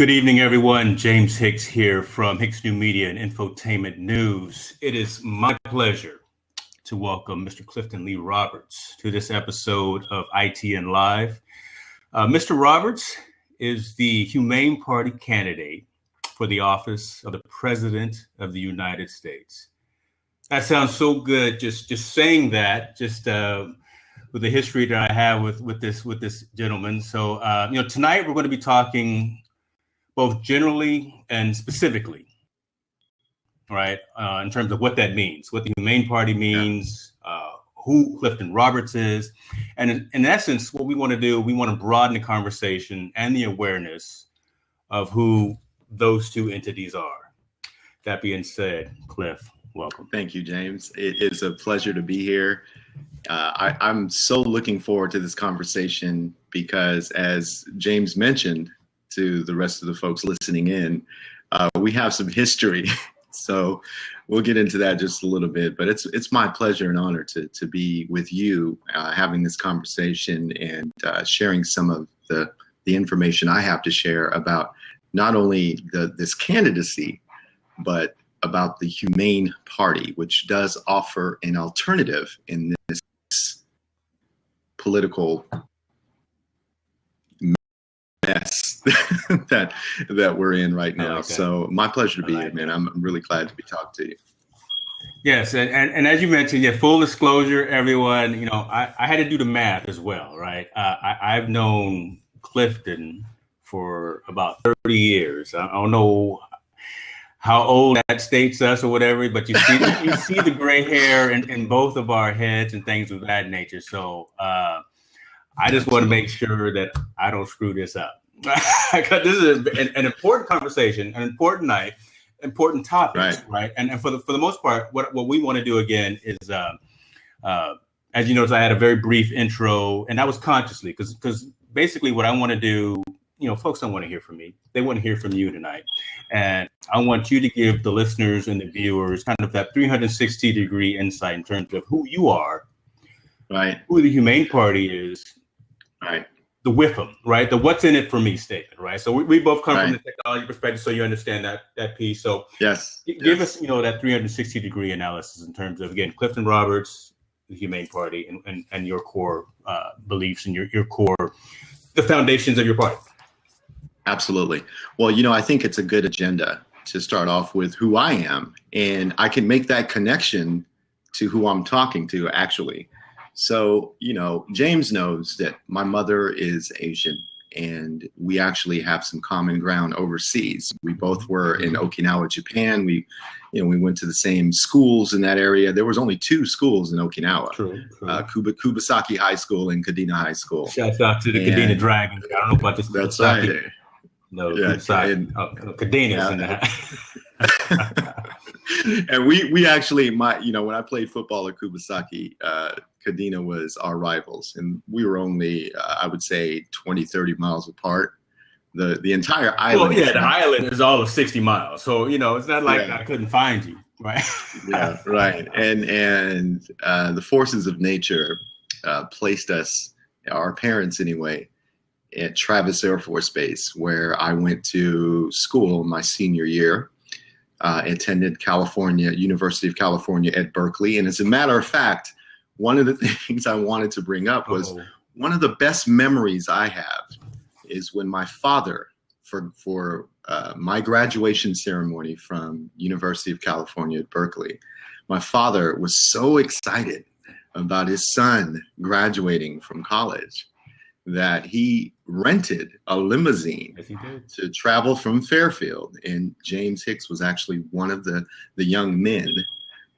Good evening, everyone. James Hicks here from Hicks New Media and Infotainment News. It is my pleasure to welcome Mr. Clifton Lee Roberts to this episode of ITN Live. Mr. Roberts is the Humane Party candidate for the office of the President of the United States. That sounds so good. Just saying that, with the history that I have with this gentleman. So, tonight we're going to be talking both generally and specifically, right? In terms of what that means, what the Humane Party means, who Clifton Roberts is. And in essence, what we want to do, we want to broaden the conversation and the awareness of who those two entities are. That being said, Cliff, welcome. Thank you, James. It is a pleasure to be here. I'm so looking forward to this conversation because, as James mentioned to the rest of the folks listening in, we have some history. So we'll get into that just a little bit, but it's my pleasure and honor to be with you, having this conversation and sharing some of the information I have to share about not only this candidacy, but about the Humane Party, which does offer an alternative in this political mess that we're in right now. Like so my pleasure to be here, man. I'm really glad to be talking to you. Yes, and as you mentioned, full disclosure, everyone, I had to do the math as well, right? I've known Clifton for about 30 years. I don't know how old that states us or whatever, but you see the gray hair in both of our heads and things of that nature. So I just want to make sure that I don't screw this up. Because this is an important conversation, an important night, important topics, right? And for the most part, what we want to do again is, as you notice, I had a very brief intro, and that was consciously because basically what I want to do, folks don't want to hear from me. They want to hear from you tonight. And I want you to give the listeners and the viewers kind of that 360-degree insight in terms of who you are, right? Who the Humane Party is, right? The WIFM, right? The what's in it for me statement, right? So we both come from the technology perspective, so you understand that piece. So give us, that 360-degree analysis in terms of, again, Clifton Roberts, the Humane Party, and your core beliefs and your core, the foundations of your party. Absolutely. Well, I think it's a good agenda to start off with who I am, and I can make that connection to who I'm talking to, actually. So, James knows that my mother is Asian, and we actually have some common ground overseas. We both were in Okinawa, Japan. We went to the same schools in that area. There was only 2 schools in Okinawa. True. Kubasaki High School and Kadena High School. Shouts out to the Kadena Dragons. I don't know about this. That's right. No, Kadena's in that. And we actually, when I played football at Kubasaki, Kadena was our rivals, and we were only, I would say, 20, 30 miles apart. The entire island. Well, the island is all of 60 miles. So, it's not like I couldn't find you, right? Yeah, right. And the forces of nature placed us, our parents anyway, at Travis Air Force Base, where I went to school my senior year. Attended University of California at Berkeley. And as a matter of fact, one of the things I wanted to bring up was one of the best memories I have is when my father, for my graduation ceremony from University of California at Berkeley, my father was so excited about his son graduating from college that he rented a limousine to travel from Fairfield. And James Hicks was actually one of the young men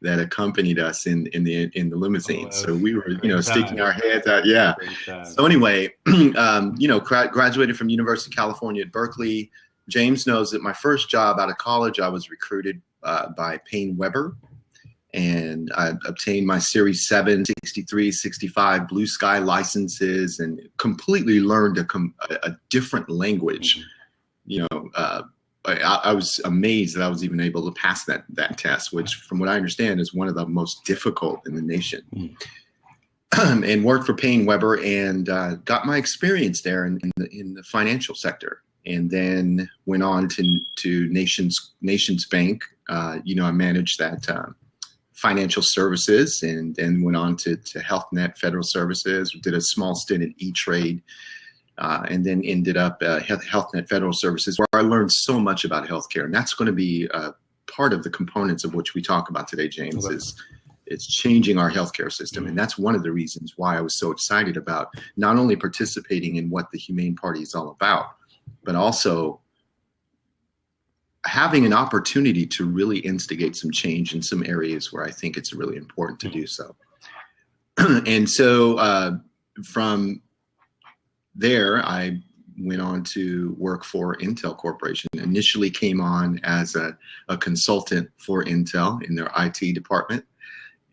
that accompanied us in the limousine. So we were, sticking our heads out. Yeah. So anyway, graduated from University of California at Berkeley. James knows that my first job out of college, I was recruited by Payne Weber. And I obtained my Series 7, 63, 65 Blue Sky licenses and completely learned a different language. I was amazed that I was even able to pass that test, which from what I understand is one of the most difficult in the nation. And worked for Payne Weber and got my experience there in the financial sector. and then went on to Nations Bank. I managed that financial services, and then went on to Health Net Federal Services. Did a small stint at E-Trade, and then ended up Health Net Federal Services, where I learned so much about healthcare, and that's going to be part of the components of which we talk about today, James. Okay. It's changing our healthcare system, and that's one of the reasons why I was so excited about not only participating in what the Humane Party is all about, but also having an opportunity to really instigate some change in some areas where I think it's really important to do so. And so from there, I went on to work for Intel Corporation. Initially came on as a consultant for Intel in their IT department.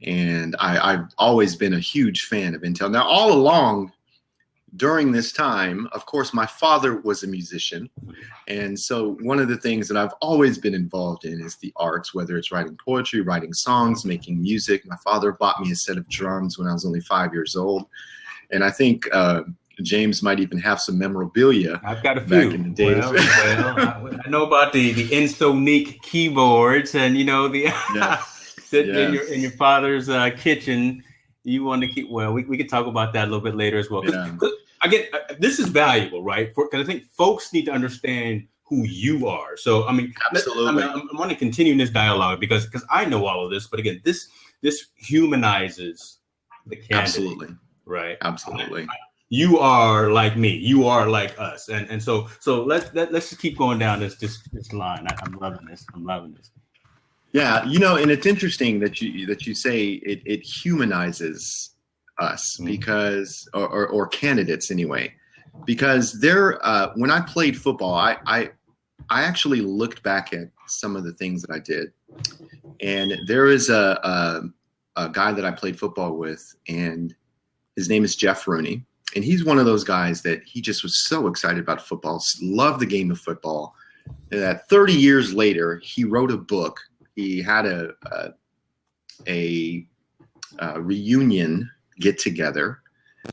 And I've always been a huge fan of Intel. Now, all along during this time, of course, my father was a musician. And so one of the things that I've always been involved in is the arts, whether it's writing poetry, writing songs, making music. My father bought me a set of drums when I was only 5 years old. And I think James might even have some memorabilia. I've got a few. Back in the days. I know about the Insonique keyboards, and sitting in your father's kitchen. You want to keep. Well, we can talk about that a little bit later as well. Cause again, this is valuable, right? Because I think folks need to understand who you are. So, I mean, absolutely. I want to continue in this dialogue because I know all of this, but again, this humanizes the candidate. Absolutely. Right. Absolutely. You are like me. You are like us, and so let's just keep going down this line. I'm loving this. Yeah, and it's interesting that you say it humanizes us because or candidates anyway, because when I played football, I actually looked back at some of the things that I did, and there is a guy that I played football with, and his name is Jeff Rooney. And he's one of those guys that he just was so excited about football, loved the game of football. And that 30 years later, he wrote a book. He had a reunion get-together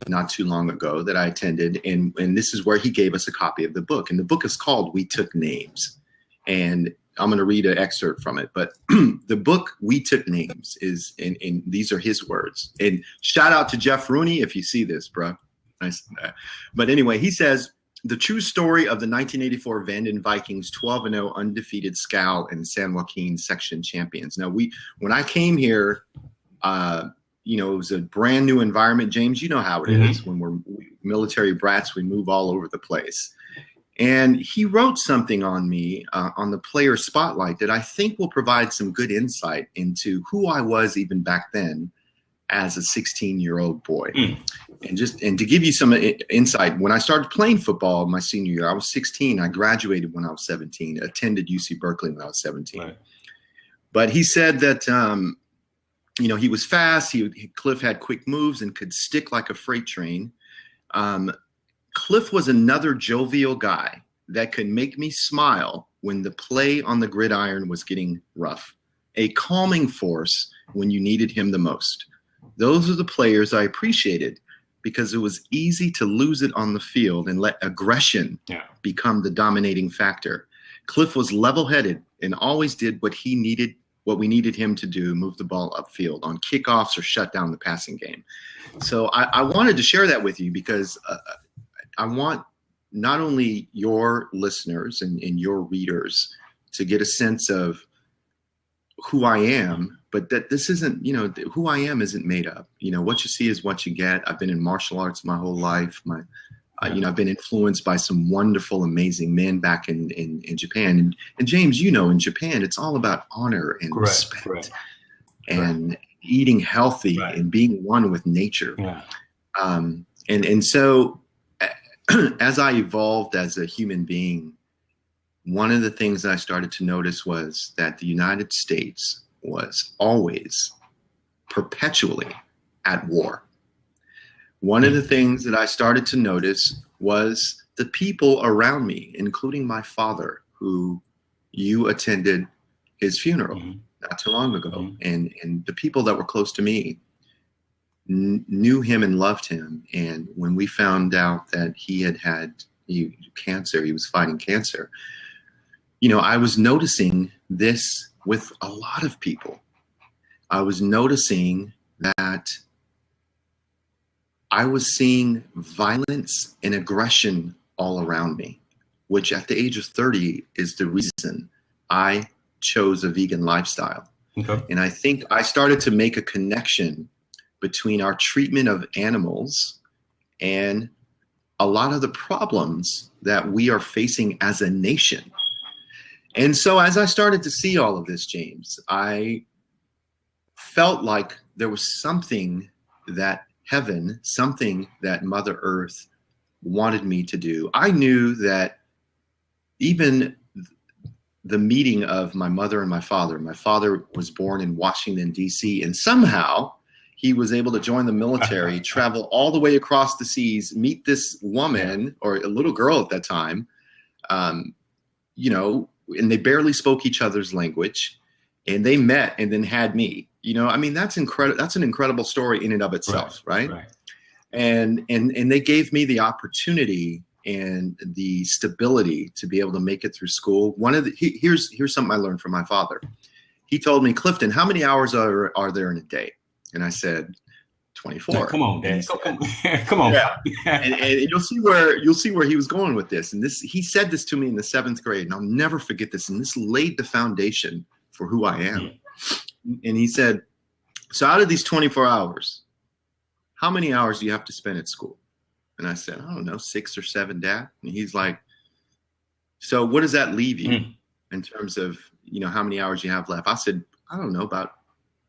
not too long ago that I attended. And this is where he gave us a copy of the book. And the book is called We Took Names. And I'm going to read an excerpt from it. But the book, We Took Names, is, and these are his words. And shout out to Jeff Rooney if you see this, bro. Nice. But anyway, he says, the true story of the 1984 Vanden Vikings 12-0 undefeated Scal and San Joaquin section champions. Now, when I came here, it was a brand new environment. James, you know how it is. When we're military brats, we move all over the place. And he wrote something on me on the player spotlight that I think will provide some good insight into who I was even back then as a 16-year-old boy. And to give you some insight, when I started playing football my senior year, I was 16. I graduated when I was 17, attended UC Berkeley when I was 17. Right. But he said that, he was fast. Cliff had quick moves and could stick like a freight train. Cliff was another jovial guy that could make me smile when the play on the gridiron was getting rough, a calming force when you needed him the most. Those are the players I appreciated because it was easy to lose it on the field and let aggression become the dominating factor. Cliff was level-headed and always did what we needed him to do, move the ball upfield on kickoffs or shut down the passing game. So I wanted to share that with you because I want not only your listeners and your readers to get a sense of who I am, but that this isn't, who I am isn't made up. What you see is what you get. I've been in martial arts my whole life. I've been influenced by some wonderful, amazing men back in Japan. And James, in Japan, it's all about honor and respect and eating healthy and being one with nature. Yeah. And so as I evolved as a human being, one of the things that I started to notice was that the United States was always perpetually at war. One of the things that I started to notice was the people around me, including my father, who you attended his funeral not too long ago. And the people that were close to me knew him and loved him. And when we found out that he had cancer. He was fighting cancer. You know, I was noticing this with a lot of people. I was noticing that I was seeing violence and aggression all around me, which at the age of 30 is the reason I chose a vegan lifestyle. Okay. And I think I started to make a connection between our treatment of animals and a lot of the problems that we are facing as a nation. And so as I started to see all of this, James, I felt like there was something that heaven, something that Mother Earth wanted me to do. I knew that even the meeting of my mother and my father was born in Washington, D.C., and somehow he was able to join the military, travel all the way across the seas, meet this woman, or a little girl at that time, you know, and they barely spoke each other's language, and they met and then had me. You know, I mean, that's incredible. That's an incredible story in and of itself, right? And they gave me the opportunity and the stability to be able to make it through school. Here's something I learned from my father. He told me, Clifton, how many hours are there in a day? And I said, 24. Come on, Dad. Come on. Yeah. and you'll see where he was going with this. And he said this to me in the 7th grade, and I'll never forget this. And this laid the foundation for who I am. And he said, so out of these 24 hours, how many hours do you have to spend at school? And I said, I don't know, 6 or 7, Dad. And he's like, so what does that leave you in terms of, you know, how many hours you have left? I said, I don't know, about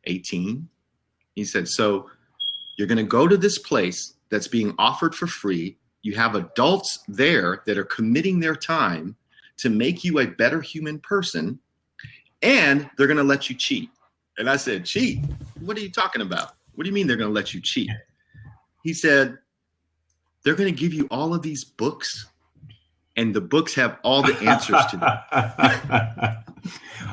18. He said, so you're going to go to this place that's being offered for free. You have adults there that are committing their time to make you a better human person, and they're going to let you cheat. And I said, cheat? What are you talking about? What do you mean they're going to let you cheat? He said, they're going to give you all of these books, and the books have all the answers to them.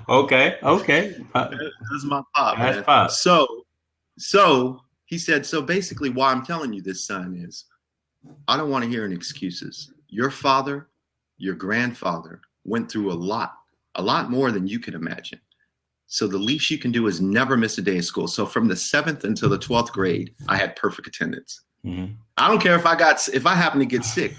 Okay. That's my pop, man. Pop. So he said, so basically why I'm telling you this, son, is I don't want to hear any excuses. Your father, your grandfather went through a lot more than you can imagine. So the least you can do is never miss a day of school. So from the 7th until the 12th grade, I had perfect attendance. Mm-hmm. I don't care if I happen to get sick.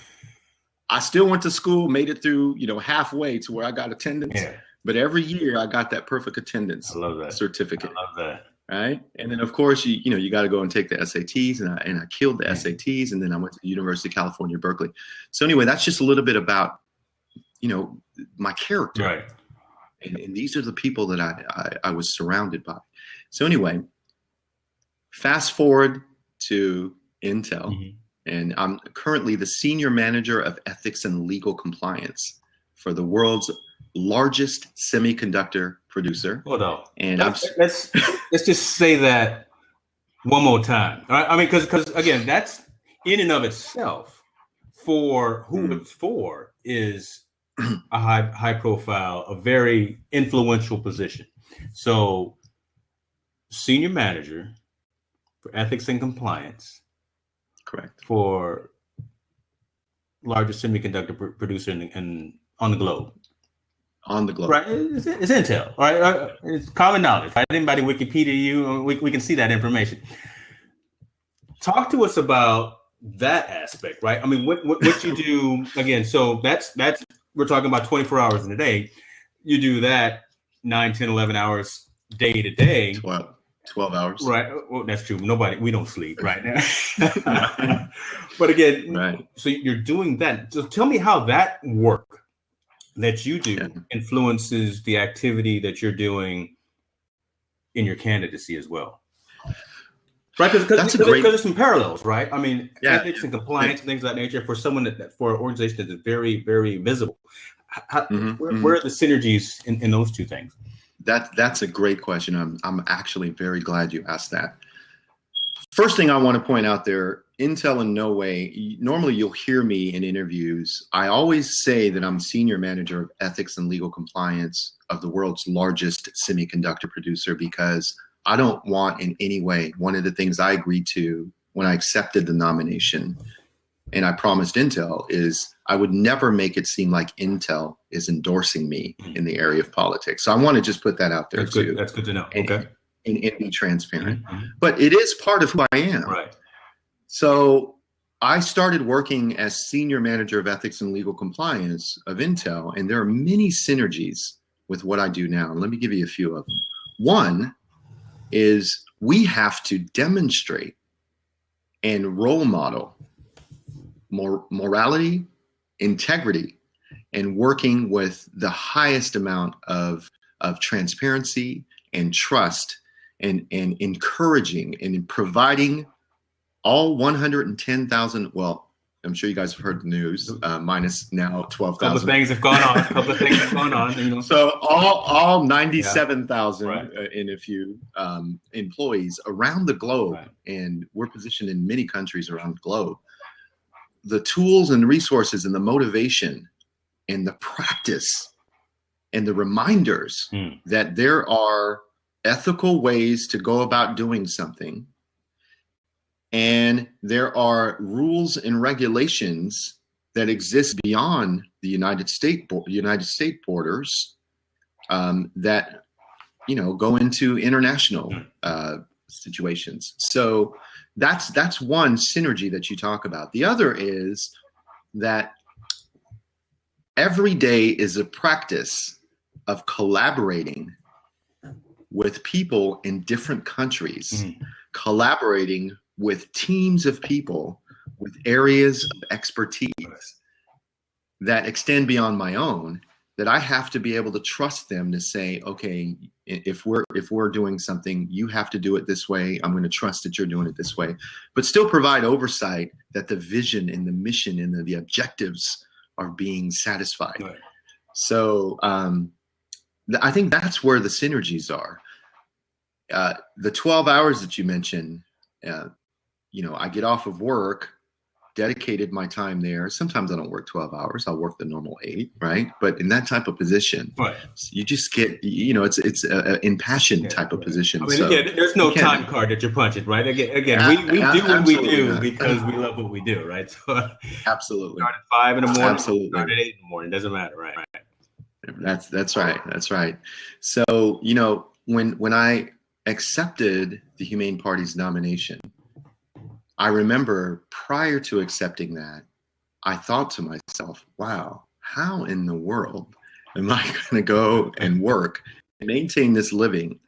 I still went to school, made it through, you know, halfway to where I got attendance. Yeah. But every year I got that perfect attendance certificate. I love that. Right. And then, of course, you got to go and take the SATs, and I killed the SATs. And then I went to the University of California, Berkeley. So anyway, that's just a little bit about, you know, my character. Right. And these are the people that I was surrounded by. So anyway, fast forward to Intel, and I'm currently the senior manager of ethics and legal compliance for the world's largest semiconductor producer. Hold on. And let's just say that one more time. All right? I mean, because again, that's in and of itself, for who it's for, is a high profile, a very influential position. So, senior manager for ethics and compliance. Correct. For largest semiconductor producer on the globe. On the globe. Right. It's Intel. All right. It's common knowledge. Right? Anybody Wikipedia you, we can see that information. Talk to us about that aspect, right? I mean, what you do again. So that's we're talking about 24 hours in a day. You do that 9, 10, 11 hours day to day. 12 hours. Right. Well, that's true. We don't sleep right now. But again, right. So you're doing that. So tell me how that work that you do influences the activity that you're doing in your candidacy as well. Right, because there's some parallels, right? I mean, ethics and compliance, things of that nature, for someone for an organization that is very, very visible. Where are the synergies in those two things? That's a great question. I'm actually very glad you asked that. First thing I want to point out there, Intel in no way, normally you'll hear me in interviews. I always say that I'm senior manager of ethics and legal compliance of the world's largest semiconductor producer, because I don't want in any way, one of the things I agreed to when I accepted the nomination and I promised Intel, is I would never make it seem like Intel is endorsing me in the area of politics. So I want to just put that out there That's too. Good. That's good to know. And, Okay. And be transparent. But it is part of who I am. Right. So I started working as senior manager of ethics and legal compliance of Intel, and there are many synergies with what I do now. And let me give you a few of them. One is we have to demonstrate and role model morality, integrity, and working with the highest amount of transparency and trust, and encouraging and providing all 110,000. Well, I'm sure you guys have heard the news, minus now 12,000. Couple of things have gone on. You know. So all 97,000 in a few employees around the globe, right. And we're positioned in many countries around the globe. The tools and resources and the motivation and the practice and the reminders that there are ethical ways to go about doing something, and there are rules and regulations that exist beyond the United States borders, that go into international situations. So that's one synergy that you talk about. The other is that every day is a practice of collaborating with people in different countries, collaborating with teams of people with areas of expertise that extend beyond my own, that I have to be able to trust them to say, okay, if we're doing something, you have to do it this way. I'm going to trust that you're doing it this way, but still provide oversight that the vision and the mission and the objectives are being satisfied. Right. So I think that's where the synergies are. The 12 hours that you mentioned, I get off of work, dedicated my time there. Sometimes I don't work 12 hours. I'll work the normal 8, right? But in that type of position, right, you just get, it's an impassioned type of position. I mean, again, there's no time card that you're punching, right? Again, we do what we do because we love what we do, right? So absolutely. Start at 5 in the morning, absolutely. Start at 8 in the morning. Doesn't matter, right? That's right. That's right. So, when I accepted the Humane Party's nomination, I remember prior to accepting that, I thought to myself, wow, how in the world am I going to go and work, maintain this living,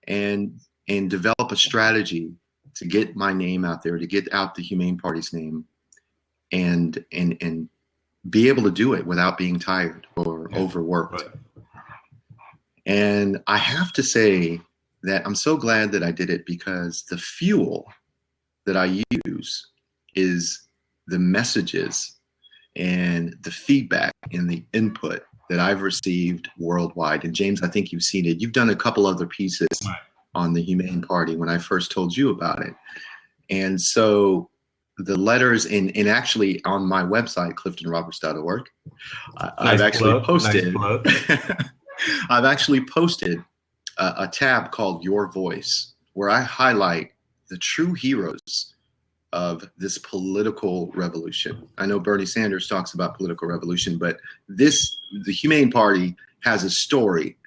and develop a strategy to get my name out there, to get out the Humane Party's name, and be able to do it without being tired or overworked. Right. And I have to say that I'm so glad that I did it, because the fuel that I use is the messages and the feedback and the input that I've received worldwide. And James, I think you've seen it. You've done a couple other pieces on the Humane Party when I first told you about it. And so the letters, and actually on my website, cliftonroberts.org, I've actually posted I've actually posted a tab called Your Voice, where I highlight the true heroes of this political revolution. I know Bernie Sanders talks about political revolution, but the Humane Party has a story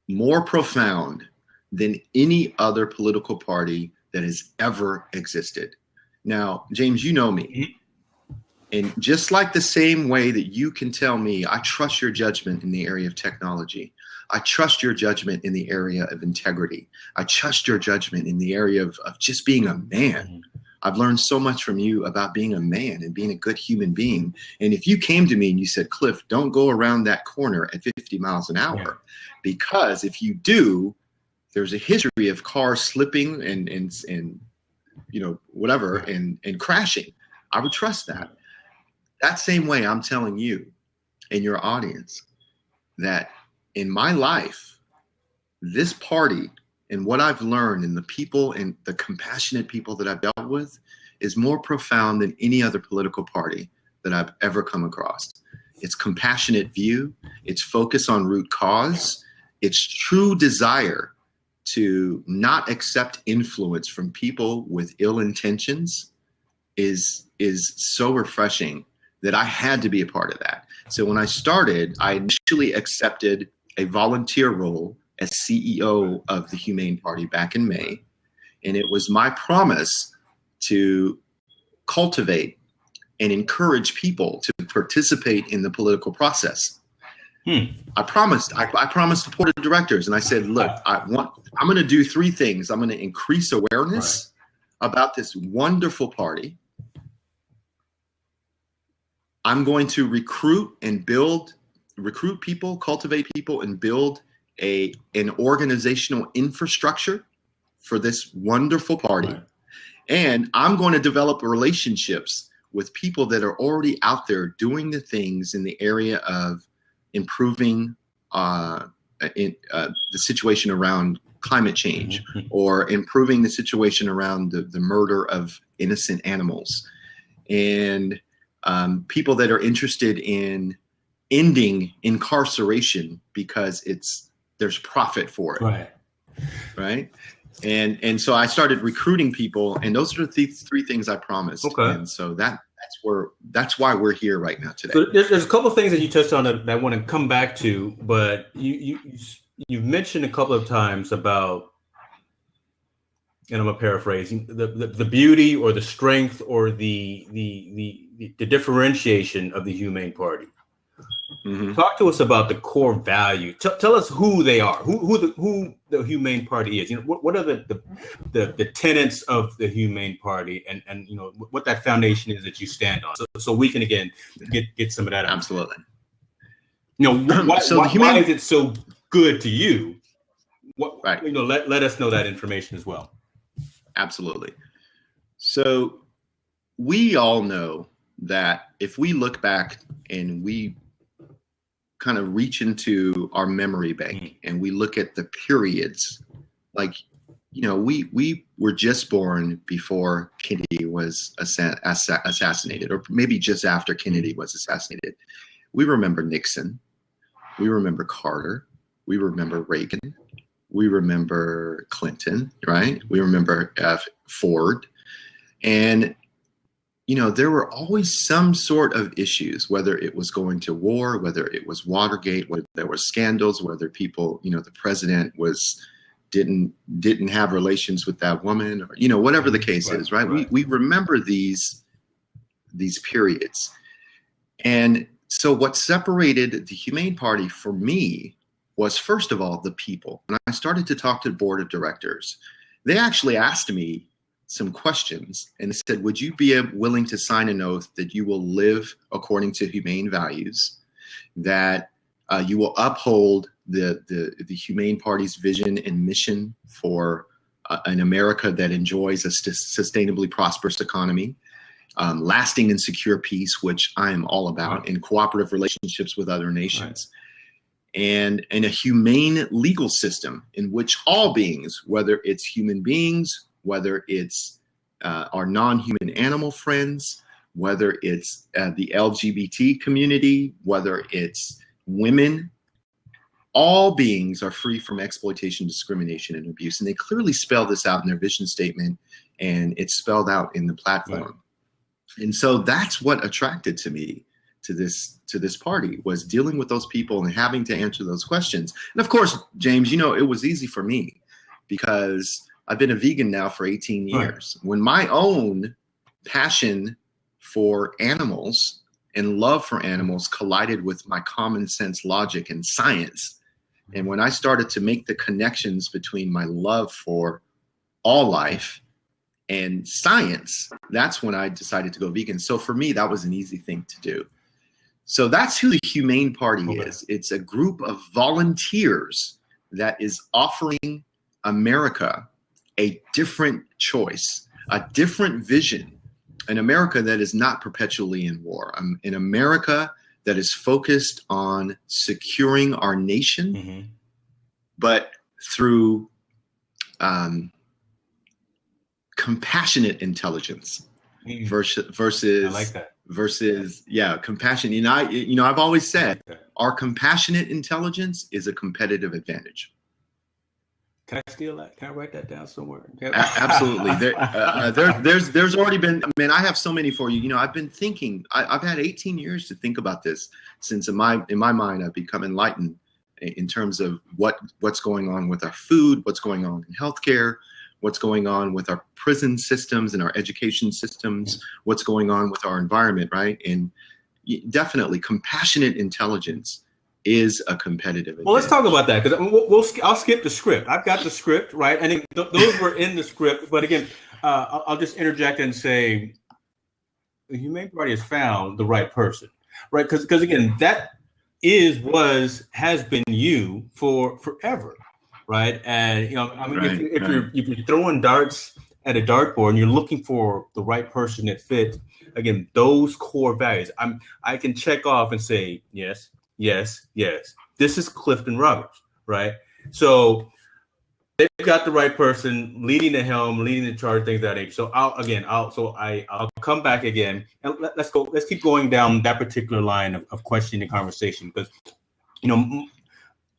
more profound than any other political party that has ever existed. Now, James, you know me. And just like the same way that you can tell me, I trust your judgment in the area of technology, I trust your judgment in the area of integrity, I trust your judgment in the area of just being a man. I've learned so much from you about being a man and being a good human being. And if you came to me and you said, Cliff, don't go around that corner at 50 miles an hour, because if you do, there's a history of cars slipping and whatever, and crashing, I would trust that. That same way, I'm telling you and your audience that in my life, this party and what I've learned and the people and the compassionate people that I've dealt with is more profound than any other political party that I've ever come across. It's compassionate view, it's focus on root cause, it's true desire to not accept influence from people with ill intentions, is so refreshing that I had to be a part of that. So when I started, I initially accepted a volunteer role as CEO of the Humane Party back in May. And it was my promise to cultivate and encourage people to participate in the political process. I promised the board of directors, and I said, look, I'm going to do three things. I'm going to increase awareness about this wonderful party. I'm going to recruit people, cultivate people, and build an organizational infrastructure for this wonderful party. Right. And I'm going to develop relationships with people that are already out there doing the things in the area of improving the situation around climate change, or improving the situation around the murder of innocent animals, and people that are interested in ending incarceration because there's profit for it. Right. And so I started recruiting people, and those are the three things I promised. Okay. And so that's why we're here right now today. So there's a couple of things that you touched on that I want to come back to, but you've mentioned a couple of times about, and I'm paraphrasing, the beauty or the strength or the differentiation of the Humane Party. Mm-hmm. Talk to us about the core value. Tell us who they are, who the Humane Party is. What are the tenets of the Humane Party, and what that foundation is that you stand on, so we can again get some of that out. Absolutely. Why is it so good to you? Right. Let us know that information as well. Absolutely. So we all know that if we look back and we kind of reach into our memory bank and we look at the periods, like, we were just born before Kennedy was assassinated, or maybe just after Kennedy was assassinated. We remember Nixon. We remember Carter. We remember Reagan. We remember Clifton, right? We remember Ford. And there were always some sort of issues, whether it was going to war, whether it was Watergate, whether there were scandals, whether people, the president didn't have relations with that woman, or, whatever the case is, right? We remember these periods. And so what separated the Humane Party for me was, first of all, the people. When I started to talk to the board of directors, they actually asked me some questions, and they said, would you be willing to sign an oath that you will live according to humane values, that you will uphold the Humane Party's vision and mission for an America that enjoys a sustainably prosperous economy, lasting and secure peace, which I am all about, and cooperative relationships with other nations. And a humane legal system in which all beings, whether it's human beings, whether it's our non-human animal friends, whether it's the LGBT community, whether it's women, all beings are free from exploitation, discrimination, and abuse. And they clearly spell this out in their vision statement, and it's spelled out in the platform. Right. And so that's what attracted to me to this party, was dealing with those people and having to answer those questions. And of course, James, it was easy for me because I've been a vegan now for 18 years. Right. When my own passion for animals and love for animals collided with my common sense logic and science, and when I started to make the connections between my love for all life and science, that's when I decided to go vegan. So for me, that was an easy thing to do. So that's who the Humane Party is. It's a group of volunteers that is offering America a different choice, a different vision, an America that is not perpetually in war, an America that is focused on securing our nation, but through compassionate intelligence versus I like that. Compassion. I've always said our compassionate intelligence is a competitive advantage. Can I steal that? Can I write that down somewhere? Absolutely. There's already been, man, I have so many for you. You know, I've been thinking, I've had 18 years to think about this since in my mind, I've become enlightened in terms of what's going on with our food, what's going on in healthcare, what's going on with our prison systems and our education systems, what's going on with our environment, right? And definitely compassionate intelligence is a competitive advantage. Well, let's talk about that because I'll skip the script. I've got the script, right? And those were in the script. But again, I'll just interject and say the Humane Party has found the right person, right? Because again, that has been you for forever, right? And you know, I mean, Right, if you're throwing darts at a dartboard and you're looking for the right person that fits, again, those core values, I can check off and say yes. Yes. This is Clifton Roberts, right? So they've got the right person leading the helm, leading the charge, things of that nature. So I'll come back again and let's keep going down that particular line of questioning and conversation, because you know,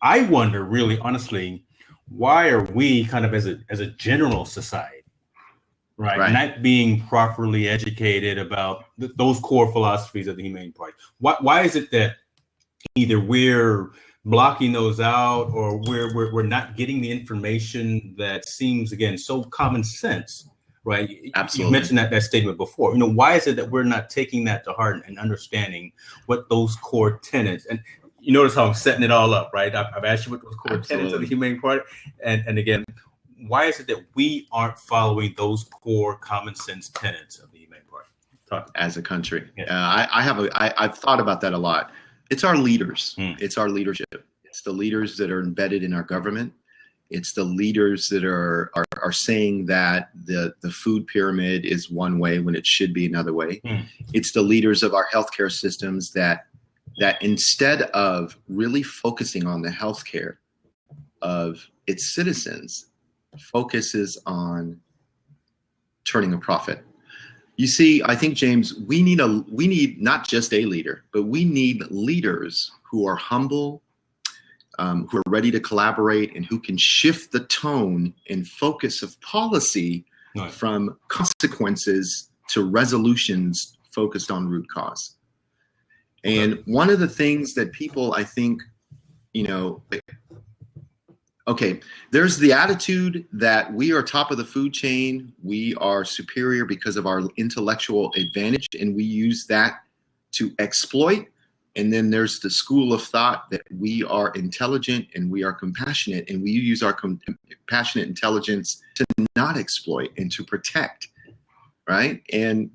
I wonder really honestly, why are we kind of as a general society, right, not being properly educated about those core philosophies of the Humane Party? Why is it that either we're blocking those out or we're not getting the information that seems, again, so common sense, right? Absolutely. You mentioned that statement before. You know, why is it that we're not taking that to heart and understanding what those core tenets, and you notice how I'm setting it all up, right? I've asked you what those core tenets of the Humane Party, and again, why is it that we aren't following those core common sense tenets of the Humane Party? As a country. Yeah. I've thought about that a lot. It's our leaders. It's our leadership. It's the leaders that are embedded in our government. It's the leaders that are saying that the food pyramid is one way when it should be another way. It's the leaders of our healthcare systems that instead of really focusing on the healthcare of its citizens, focuses on turning a profit. You see, I think, James, we need not just a leader, but we need leaders who are humble, who are ready to collaborate, and who can shift the tone and focus of policy from consequences to resolutions focused on root cause. And one of the things that people, I think, you know, okay, there's the attitude that we are top of the food chain, we are superior because of our intellectual advantage, and we use that to exploit. And then there's the school of thought that we are intelligent and we are compassionate, and we use our compassionate intelligence to not exploit and to protect, right? And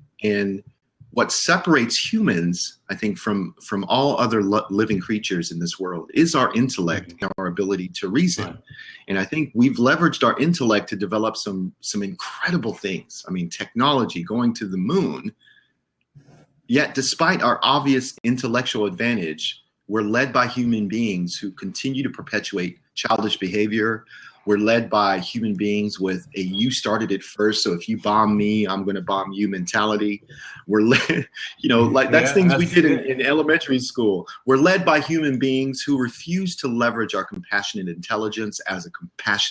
what separates humans, I think, from all other living creatures in this world is our intellect and our ability to reason. Right. And I think we've leveraged our intellect to develop some incredible things. I mean, technology, going to the moon. Yet, despite our obvious intellectual advantage, we're led by human beings who continue to perpetuate childish behavior. We're led by human beings with a "you started it first, so if you bomb me, I'm going to bomb you" mentality. We're led, you know, like that's things we did in elementary school. We're led by human beings who refuse to leverage our compassionate intelligence as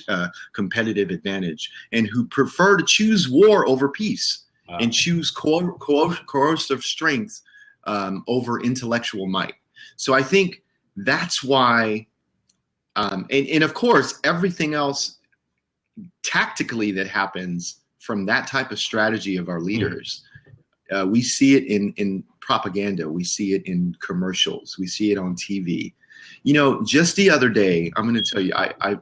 a competitive advantage, and who prefer to choose war over peace and choose coercive strength over intellectual might. So I think that's why. And of course, everything else tactically that happens from that type of strategy of our leaders, we see it in propaganda. We see it in commercials. We see it on TV. You know, just the other day, I'm going to tell you, I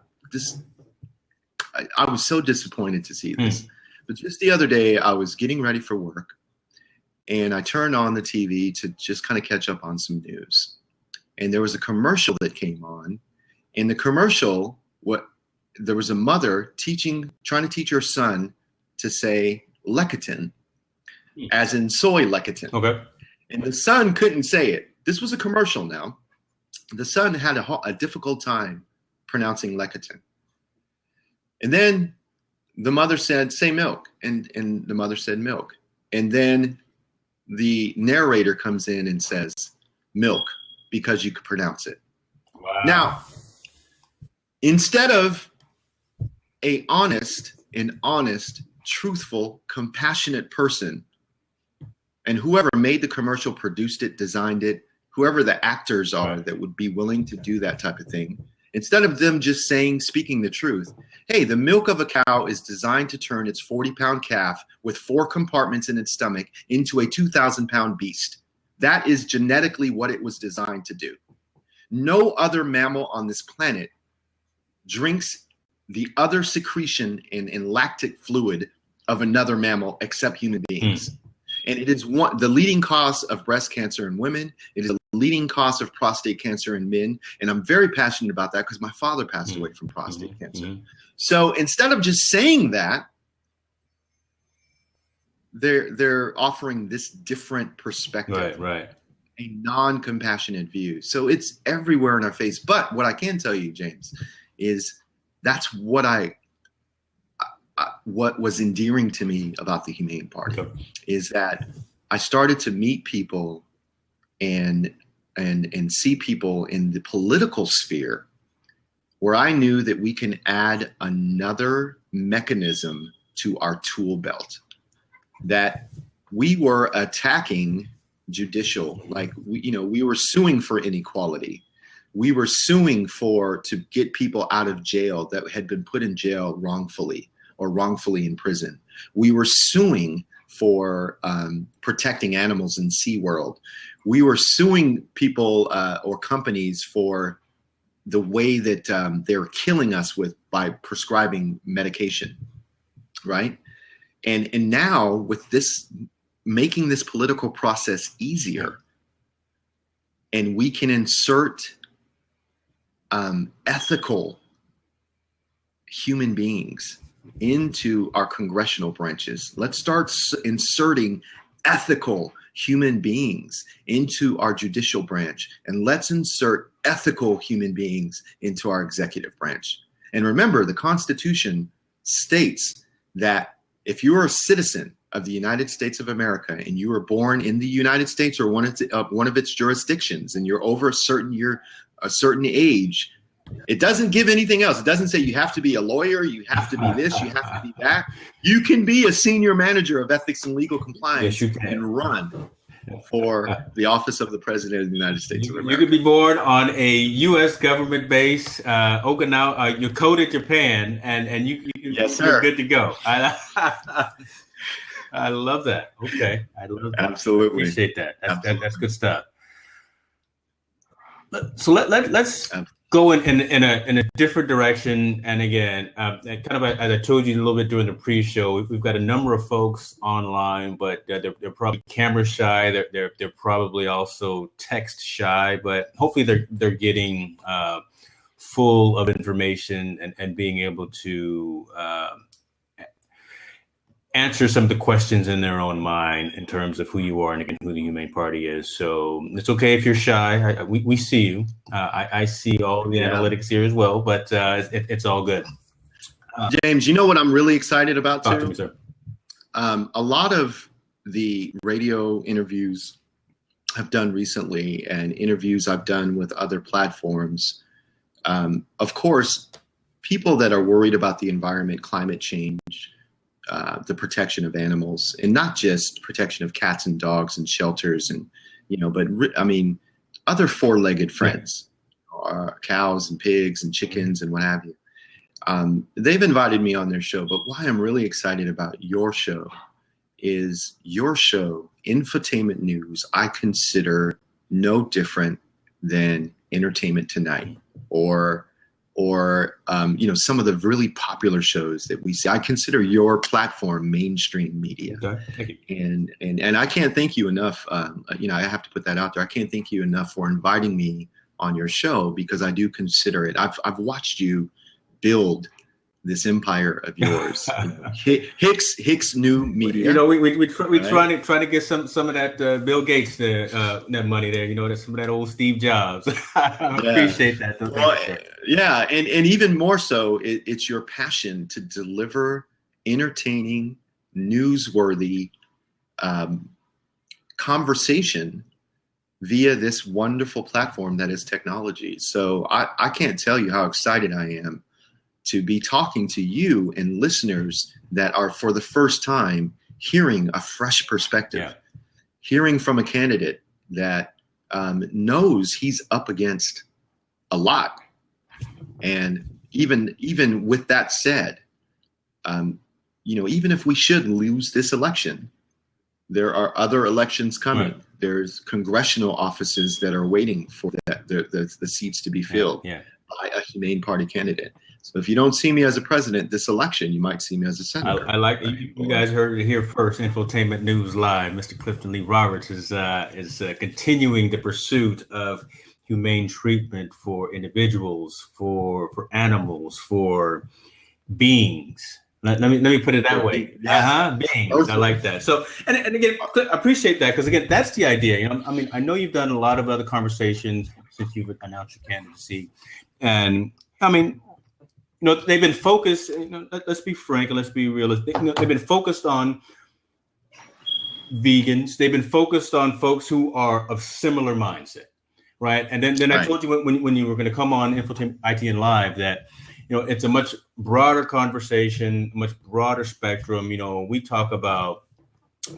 was so disappointed to see this. But just the other day, I was getting ready for work, and I turned on the TV to just kind of catch up on some news. And there was a commercial that came on. In the commercial, there was a mother trying to teach her son to say lecithin, as in soy lecithin. Okay. And the son couldn't say it. This was a commercial now. The son had a difficult time pronouncing lecithin. And then the mother said, "Say milk." And the mother said milk. And then the narrator comes in and says, "Milk, because you could pronounce it." Wow. Now, instead of an honest, truthful, compassionate person. And whoever made the commercial, produced it, designed it, whoever the actors are that would be willing to do that type of thing, instead of them just speaking the truth. Hey, the milk of a cow is designed to turn its 40-pound calf with 4 compartments in its stomach into a 2,000-pound beast. That is genetically what it was designed to do. No other mammal on this planet drinks the other secretion in lactic fluid of another mammal except human beings. And it is the leading cause of breast cancer in women. It is the leading cause of prostate cancer in men. And I'm very passionate about that because my father passed away from prostate cancer. So instead of just saying that, they're offering this different perspective, a non-compassionate view. So it's everywhere in our face. But what I can tell you, James, is that's what was endearing to me about the Humane Party, is that I started to meet people and see people in the political sphere where I knew that we can add another mechanism to our tool belt, that we were attacking judicial, like we were suing for inequality. We were suing to get people out of jail that had been put in jail wrongfully or wrongfully in prison. We were suing for protecting animals in SeaWorld. We were suing people or companies for the way that they're killing us by prescribing medication, right? And now with this, making this political process easier, and we can insert ethical human beings into our congressional branches. Let's start inserting ethical human beings into our judicial branch, and let's insert ethical human beings into our executive branch. And remember, the Constitution states that if you are a citizen of the United States of America and you were born in the United States or one of its jurisdictions, and you're over a certain age, it doesn't give anything else. It doesn't say you have to be a lawyer, you have to be this, you have to be that. You can be a senior manager of ethics and legal compliance and run for the office of the President of the United States of America. You could be born on a U.S. government base, Okinawa, Yokota, Japan, and you're good to go. I love that. Okay. I love that. Absolutely. I appreciate that. That's good stuff. So let's go in a different direction. And again, kind of as I told you a little bit during the pre-show, we've got a number of folks online, but they're probably camera shy. They're probably also text shy, but hopefully they're getting full of information and being able to answer some of the questions in their own mind in terms of who you are and again, who the Humane Party is. So it's okay if you're shy. We see you. I see all the analytics here as well, but it's all good. James, you know what I'm really excited about too? Talk to me, sir. A lot of the radio interviews I've done recently and interviews I've done with other platforms, of course, people that are worried about the environment, climate change, the protection of animals, and not just protection of cats and dogs and shelters and, but I mean, other four-legged friends, cows and pigs and chickens and what have you. They've invited me on their show, but why I'm really excited about your show is your show, Infotainment News, I consider no different than Entertainment Tonight or some of the really popular shows that we see. I consider your platform mainstream media. Okay. Thank you. And I can't thank you enough. I have to put that out there. I can't thank you enough for inviting me on your show because I do consider it. I've watched you build this empire of yours. Hicks New Media. We trying to get some of that Bill Gates that money there. Some of that old Steve Jobs. I appreciate that. Well, yeah, and even more so, it's your passion to deliver entertaining, newsworthy conversation via this wonderful platform that is technology. So I can't tell you how excited I am to be talking to you and listeners that are for the first time hearing a fresh perspective, hearing from a candidate that knows he's up against a lot. And even with that said, even if we should lose this election, there are other elections coming. Right. There's congressional offices that are waiting for the seats to be filled by a Humane Party candidate. So if you don't see me as a president this election, you might see me as a senator. I like you guys heard it here first. Infotainment News Live. Mr. Clifton Lee Roberts is continuing the pursuit of humane treatment for individuals, for animals, for beings. Let me put it that way. Beings. I like that. So, and again, I appreciate that because again, that's the idea. I know you've done a lot of other conversations since you've announced your candidacy, and they've been focused. Let's be frank and let's be realistic. They've been focused on vegans. They've been focused on folks who are of similar mindset, right? And then I told you when you were going to come on Infotainment ITN Live that it's a much broader conversation, much broader spectrum. We talk about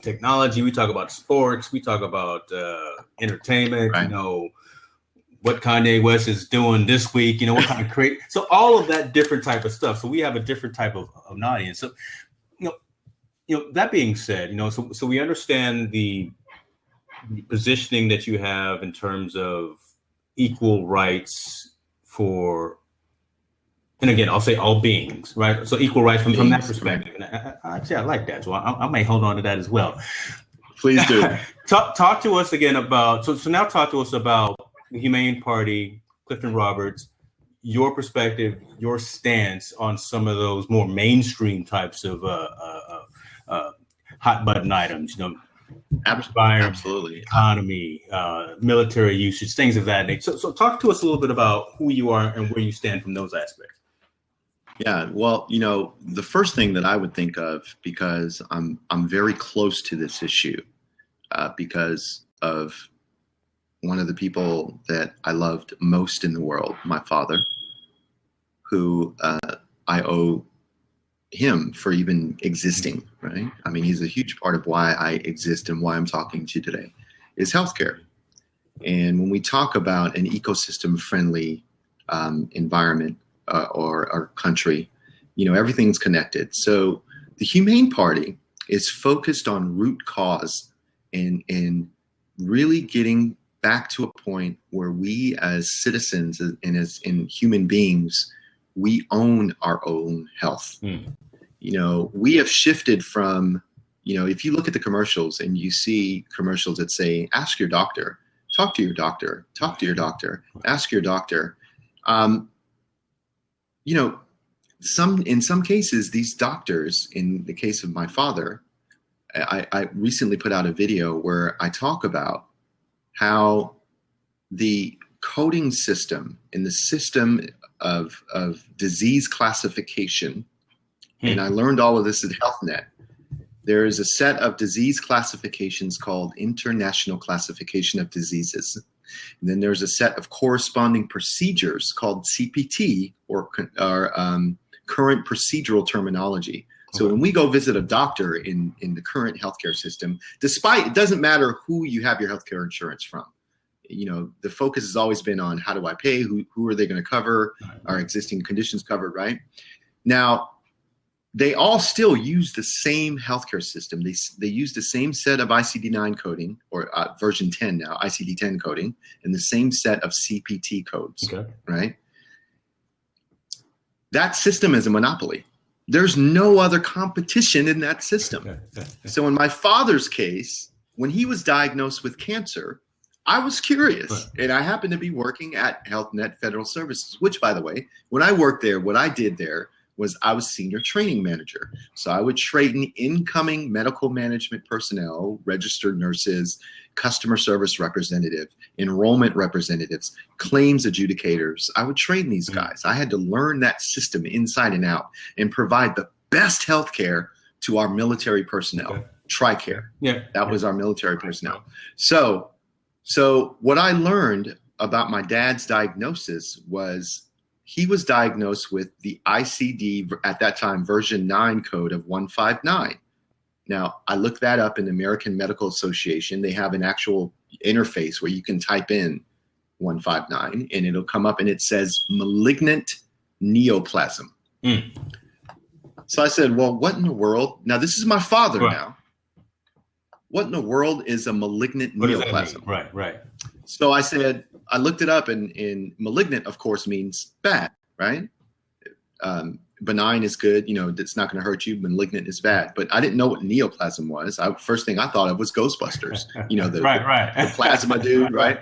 technology, we talk about sports, we talk about entertainment. Right. What Kanye West is doing this week, what kind of create. So all of that different type of stuff. So we have a different type of an audience. So, that being said, so we understand the positioning that you have in terms of equal rights for, and again, I'll say all beings, right? So equal rights from that perspective. And I like that. So I may hold on to that as well. Please do. Talk to us again about, so now talk to us about the Humane Party, Clifton Roberts, your perspective, your stance on some of those more mainstream types of hot button items, absolutely, economy, military usage, things of that nature. So talk to us a little bit about who you are and where you stand from those aspects. Yeah, well, the first thing that I would think of, because I'm very close to this issue, because of one of the people that I loved most in the world, my father, who I owe him for even existing, right? He's a huge part of why I exist and why I'm talking to you today, is healthcare. And when we talk about an ecosystem-friendly environment or country, everything's connected. So the Humane Party is focused on root cause and really getting back to a point where we as citizens and as in human beings, we own our own health. We have shifted from, if you look at the commercials and you see commercials that say, ask your doctor, talk to your doctor, talk to your doctor, ask your doctor. In some cases, these doctors, in the case of my father, I recently put out a video where I talk about how the coding system and the system of disease classification, and I learned all of this at HealthNet, there is a set of disease classifications called International Classification of Diseases. And then there's a set of corresponding procedures called CPT, or current procedural terminology. So when we go visit a doctor in the current healthcare system, it doesn't matter who you have your healthcare insurance from. The focus has always been on how do I pay, who are they going to cover, are existing conditions covered, right? Now, they all still use the same healthcare system. They use the same set of ICD-9 coding, or version 10 now, ICD-10 coding, and the same set of CPT codes, right? That system is a monopoly. There's no other competition in that system. So in my father's case, when he was diagnosed with cancer, I was curious, and I happened to be working at HealthNet Federal Services, which, by the way, when I worked there, what I did there was I was senior training manager. So I would train incoming medical management personnel, registered nurses, customer service representative, enrollment representatives, claims adjudicators. I would train these guys. I had to learn that system inside and out and provide the best healthcare to our military personnel. TRICARE. That was our military personnel. So what I learned about my dad's diagnosis was he was diagnosed with the ICD, at that time, version 9 code of 159. Now, I looked that up in the American Medical Association. They have an actual interface where you can type in 159 and it'll come up and it says malignant neoplasm. So I said, well, what in the world? Now, this is my father now. What in the world is a malignant neoplasm? Right. So I said, I looked it up, and malignant, of course, means bad, right? Benign is good, it's not going to hurt you. Malignant is bad. But I didn't know what neoplasm was. First thing I thought of was Ghostbusters, the plasma dude, right?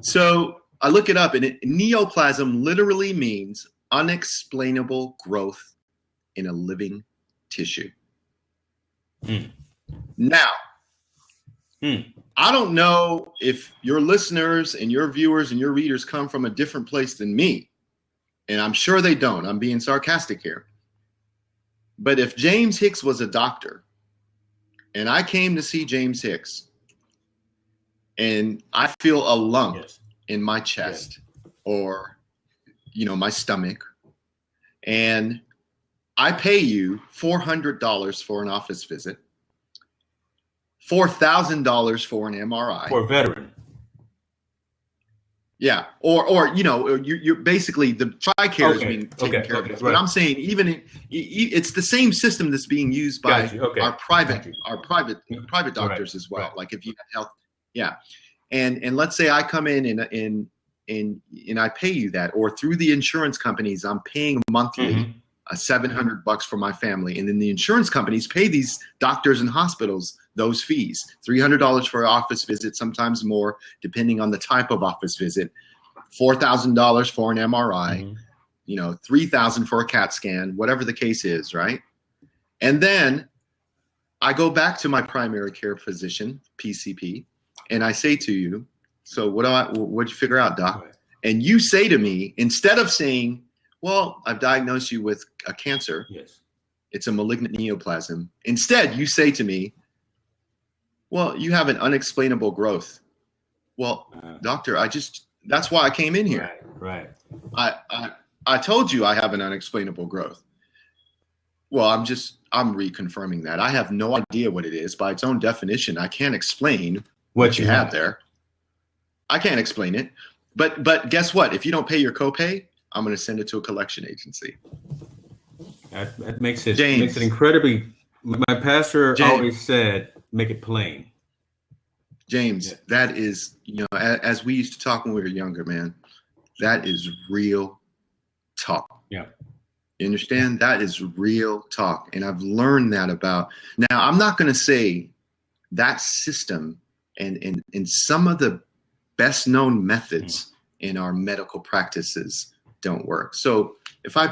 So I look it up, and neoplasm literally means unexplainable growth in a living tissue. Now, I don't know if your listeners and your viewers and your readers come from a different place than me, and I'm sure they don't. I'm being sarcastic here. But if James Hicks was a doctor, and I came to see James Hicks, and I feel a lump in my chest or, my stomach, and I pay you $400 for an office visit, $4,000 for an MRI. For a veteran. Yeah. Or you're basically, the TRICARE is being taken care of. But I'm saying it's the same system that's being used by our private doctors as well. Like if you have health. Yeah. And let's say I come in and I pay you that, or through the insurance companies, I'm paying monthly $700 for my family. And then the insurance companies pay these doctors and hospitals those fees, $300 for an office visit, sometimes more, depending on the type of office visit, $4,000 for an MRI, $3,000 for a CAT scan, whatever the case is, right? And then I go back to my primary care physician, PCP, and I say to you, so what'd you figure out, doc? And you say to me, instead of saying, well, I've diagnosed you with a cancer. Yes. It's a malignant neoplasm. Instead, you say to me, well, you have an unexplainable growth. Well, doctor, that's why I came in here. Right. I told you I have an unexplainable growth. Well, I'm reconfirming that. I have no idea what it is. By its own definition, I can't explain what you have there. I can't explain it. But guess what? If you don't pay your copay, I'm going to send it to a collection agency. That makes it incredibly. My pastor always said, make it plain. James, that is, as we used to talk when we were younger, man, that is real talk. Yeah. You understand? That is real talk. And I've learned that about. Now, I'm not going to say that system and some of the best known methods in our medical practices don't work. So if I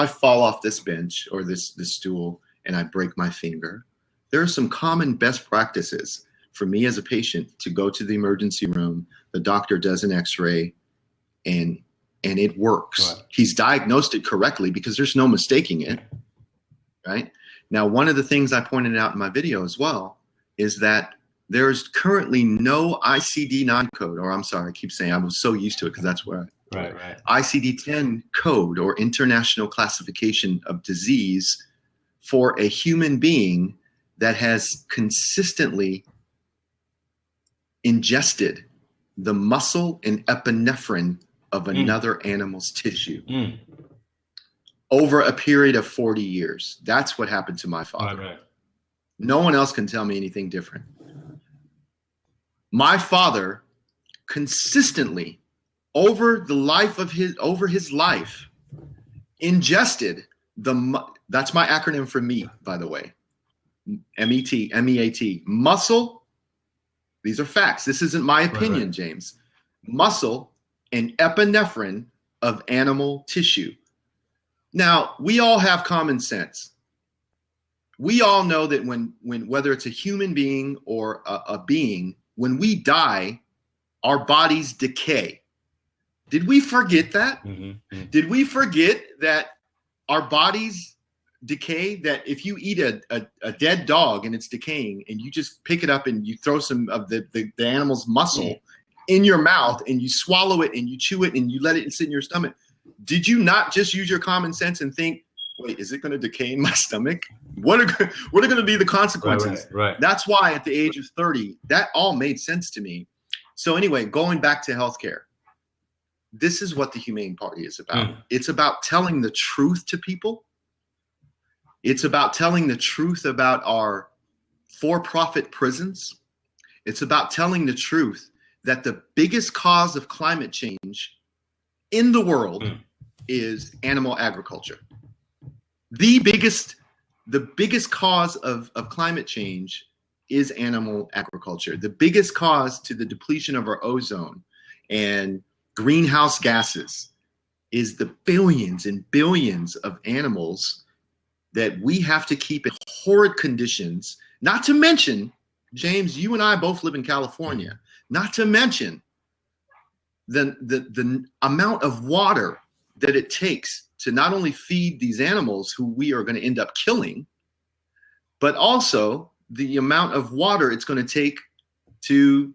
fall off this bench or this stool and I break my finger, there are some common best practices for me as a patient to go to the emergency room. The doctor does an x-ray and it works. Right. He's diagnosed it correctly because there's no mistaking it. Right? Now, one of the things I pointed out in my video as well is that there's currently no ICD-9 code, or I'm sorry, I keep saying I was so used to it because that's where Right. ICD-10 code, or International Classification of Disease, for a human being that has consistently ingested the muscle and epinephrine of another animal's tissue over a period of 40 years. That's what happened to my father. Right. No one else can tell me anything different. My father consistently over his life ingested that's my acronym for MEAT, by the way. MEAT, muscle. These are facts. This isn't my opinion, James. Muscle and epinephrine of animal tissue. Now, we all have common sense. We all know that when whether it's a human being or a being, when we die, our bodies decay. Did we forget that? Mm-hmm. Did we forget that our bodies decay? That if you eat a dead dog and it's decaying and you just pick it up and you throw some of the animal's muscle in your mouth and you swallow it and you chew it and you let it sit in your stomach, did you not just use your common sense and think, wait, is it going to decay in my stomach? What are going to be the consequences? Right. That's why at the age of 30, that all made sense to me. So anyway, going back to healthcare, this is what the Humane Party is about. It's about telling the truth to people. It's about telling the truth about our for-profit prisons. It's about telling the truth that the biggest cause of climate change in the world is animal agriculture. The biggest cause of climate change is animal agriculture. The biggest cause to the depletion of our ozone and greenhouse gases is the billions and billions of animals that we have to keep in horrid conditions. Not to mention, James, you and I both live in California, not to mention the amount of water that it takes to not only feed these animals who we are going to end up killing, but also the amount of water it's going to take to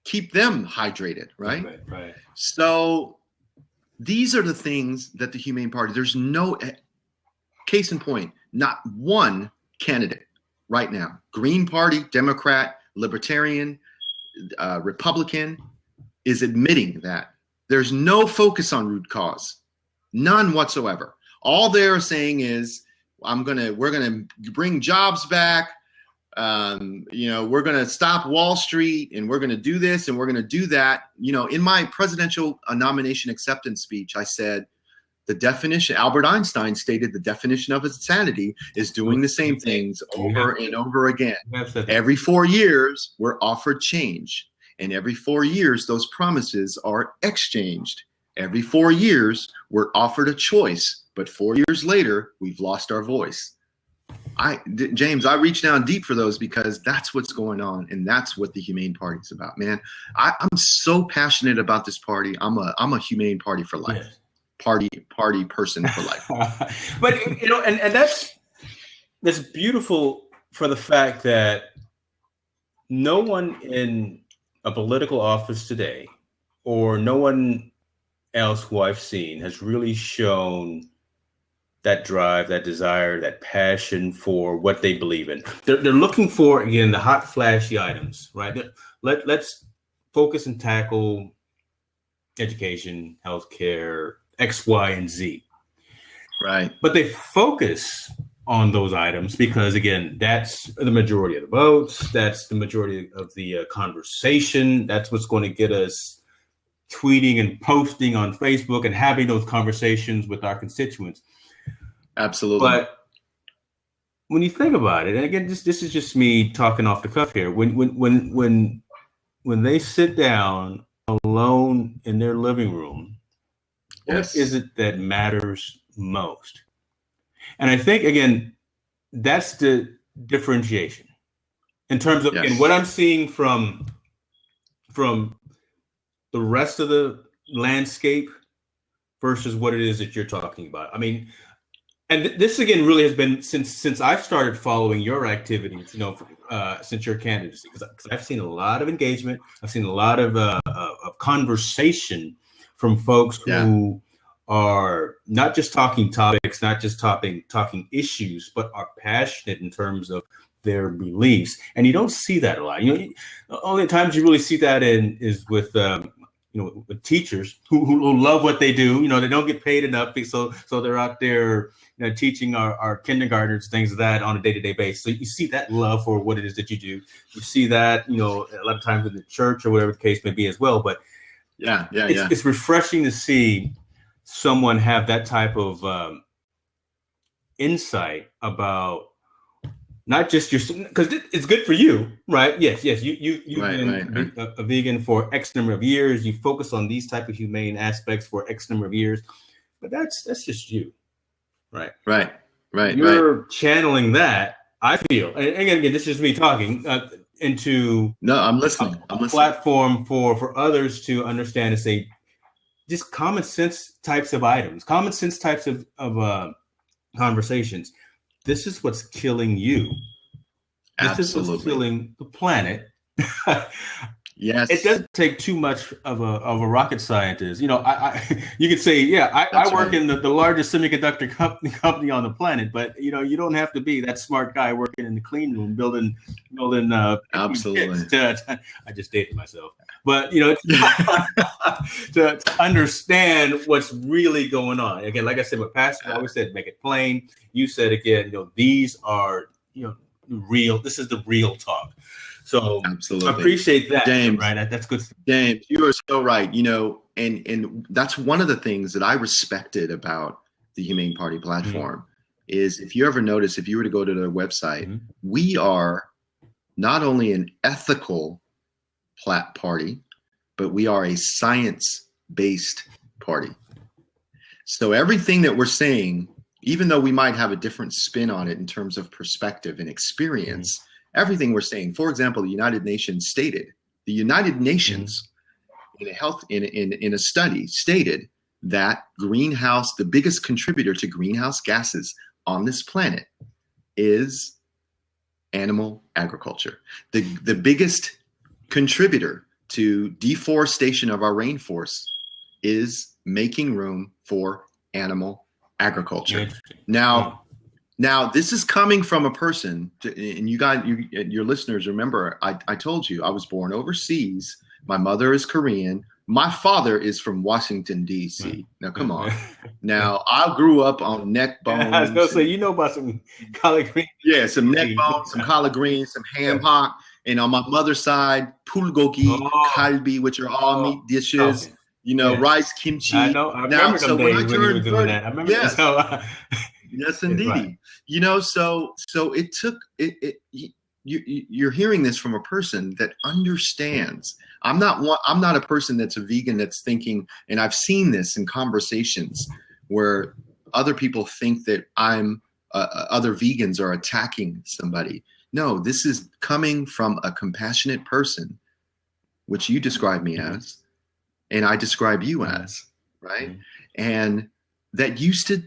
keep them hydrated, right? Right. So these are the things that the Humane Party, there's no, case in point, not one candidate right now, Green Party, Democrat, Libertarian, Republican, is admitting that. There's no focus on root cause, none whatsoever. All they're saying is, we're gonna bring jobs back. We're gonna stop Wall Street, and we're gonna do this, and we're gonna do that. In my presidential nomination acceptance speech, I said the definition. Albert Einstein stated the definition of insanity is doing the same things over and over again. Every 4 years, we're offered change. And every 4 years, those promises are exchanged. Every 4 years, we're offered a choice. But 4 years later, we've lost our voice. James, I reach down deep for those because that's what's going on. And that's what the Humane Party is about, man. I'm so passionate about this party. I'm a Humane Party for life. Yes. Party person for life. But, and that's beautiful for the fact that no one in a political office today, or no one else who I've seen, has really shown that drive, that desire, that passion for what they believe in. They're looking for, again, the hot, flashy items, right? Let's focus and tackle education, healthcare, X, Y, and Z. Right. But they focus on those items because, again, that's the majority of the votes. That's the majority of the conversation. That's what's going to get us tweeting and posting on Facebook and having those conversations with our constituents. Absolutely. But when you think about it, and again, this is just me talking off the cuff here. When they sit down alone in their living room, yes, what is it that matters most? And I think, again, that's the differentiation in terms of, again, what I'm seeing from the rest of the landscape versus what it is that you're talking about. I mean, and this, again, really has been since I've started following your activities, since your candidacy, because I've seen a lot of engagement. I've seen a lot of conversation from folks who are not just talking topics, not just talking issues, but are passionate in terms of their beliefs. And you don't see that a lot. The only times you really see that is with with teachers who love what they do. They don't get paid enough, so they're out there teaching our kindergartners things like that on a day-to-day basis. So you see that love for what it is that you do. You see that a lot of times in the church or whatever the case may be as well. But it's refreshing to see someone have that type of insight about not just your, because it's good for you, right? Yes. You've been a vegan for X number of years. You focus on these type of humane aspects for X number of years, but that's just you, right? Right. You're channeling that, I feel, and again, this is me talking into I'm listening. Platform for others to understand and say, just common sense types of items, common sense types of conversations. This is what's killing you. This is what's killing the planet. Yes. It doesn't take too much of a rocket scientist. You know, you could say, yeah, I work in the largest semiconductor company on the planet, but you know, you don't have to be that smart guy working in the clean room building Absolutely. I just dated myself. But you know, to understand what's really going on. Again, like I said, my pastor always said, make it plain. You said again, you know, these are, you know, real. This is the real talk. So absolutely, I appreciate that, James. Right? That's good. James, you are so right. You know, and that's one of the things that I respected about the Humane Party platform is if you ever notice, if you were to go to their website, we are not only an ethical party, but we are a science-based party. So everything that we're saying, even though we might have a different spin on it in terms of perspective and experience, everything we're saying, for example, the United Nations in a study stated that the biggest contributor to greenhouse gases on this planet is animal agriculture. The biggest contributor to deforestation of our rainforests is making room for animal agriculture. Now, this is coming from a person, and your listeners remember, I told you I was born overseas. My mother is Korean. My father is from Washington, D.C. Now, come on. Now, I grew up on neck bones. I was going to say, you know about some collard greens. Yeah, some neck bones, some collard greens, some ham hock. And on my mother's side, bulgogi, kalbi, which are all meat dishes. Okay. You know, rice, kimchi. I know. I remember some days when you were doing that. I remember. Yes. Yes, indeed. Right. You know, so it took it. You're hearing this from a person that understands. I'm not a person that's a vegan that's thinking, and I've seen this in conversations where other people think that other vegans are attacking somebody. No, this is coming from a compassionate person, which you describe me as, and I describe you as, right? And that used to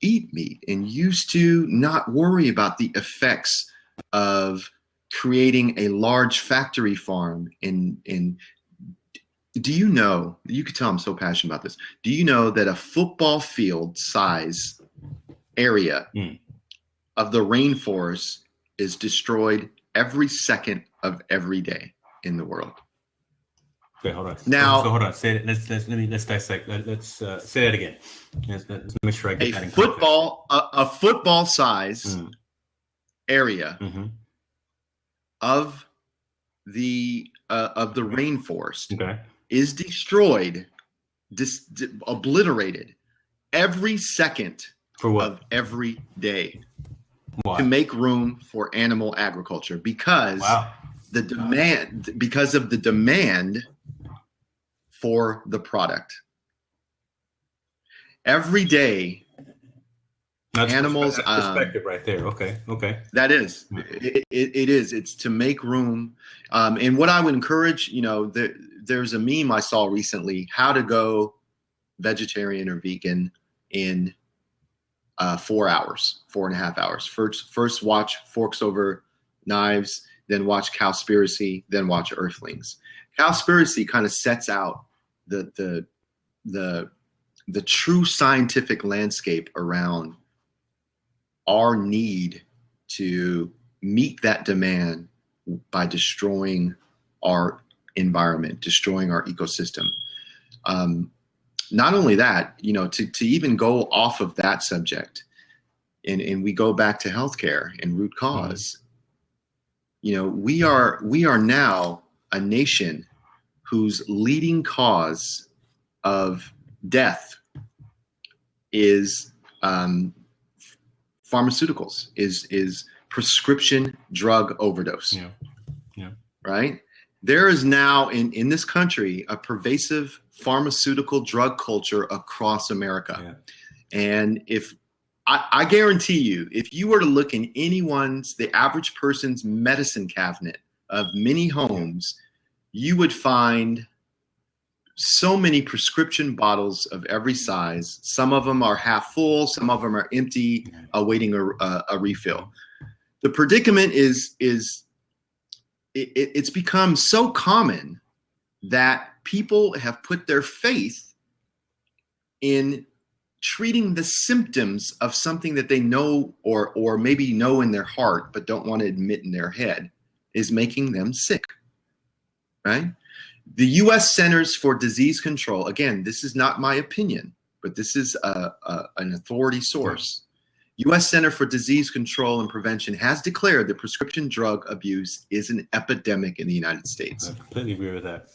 eat meat and used to not worry about the effects of creating a large factory farm in do you know, you could tell I'm so passionate about this, do you know that a football field size area of the rainforest is destroyed every second of every day in the world? Okay, hold on. Now, so hold on. Say it. Let's dissect. Let's say that again. Let's make sure I get that in a football size area of the rainforest is destroyed, obliterated every second of every day to make room for animal agriculture because because of the demand for the product. Every day, that's animals. That's perspective right there. Okay. That is. It is. It's to make room. And what I would encourage, you know, there's a meme I saw recently: how to go vegetarian or vegan in 4.5 hours. First watch Forks Over Knives, then watch Cowspiracy, then watch Earthlings. Cowspiracy kind of sets out the true scientific landscape around our need to meet that demand by destroying our environment, destroying our ecosystem. Not only that, you know, to even go off of that subject, and we go back to healthcare and root cause. You know, we are now a nation whose leading cause of death is pharmaceuticals, is prescription drug overdose. Yeah. Right? There is now in this country a pervasive pharmaceutical drug culture across America. Yeah. And if I guarantee you, if you were to look in the average person's medicine cabinet of many homes, you would find so many prescription bottles of every size. Some of them are half full, some of them are empty, awaiting a refill. The predicament is it's become so common that people have put their faith in treating the symptoms of something that they know or maybe know in their heart but don't want to admit in their head is making them sick, right? The U.S. Centers for Disease Control, again, this is not my opinion, but this is an authority source. U.S. Center for Disease Control and Prevention has declared that prescription drug abuse is an epidemic in the United States. I completely agree with that.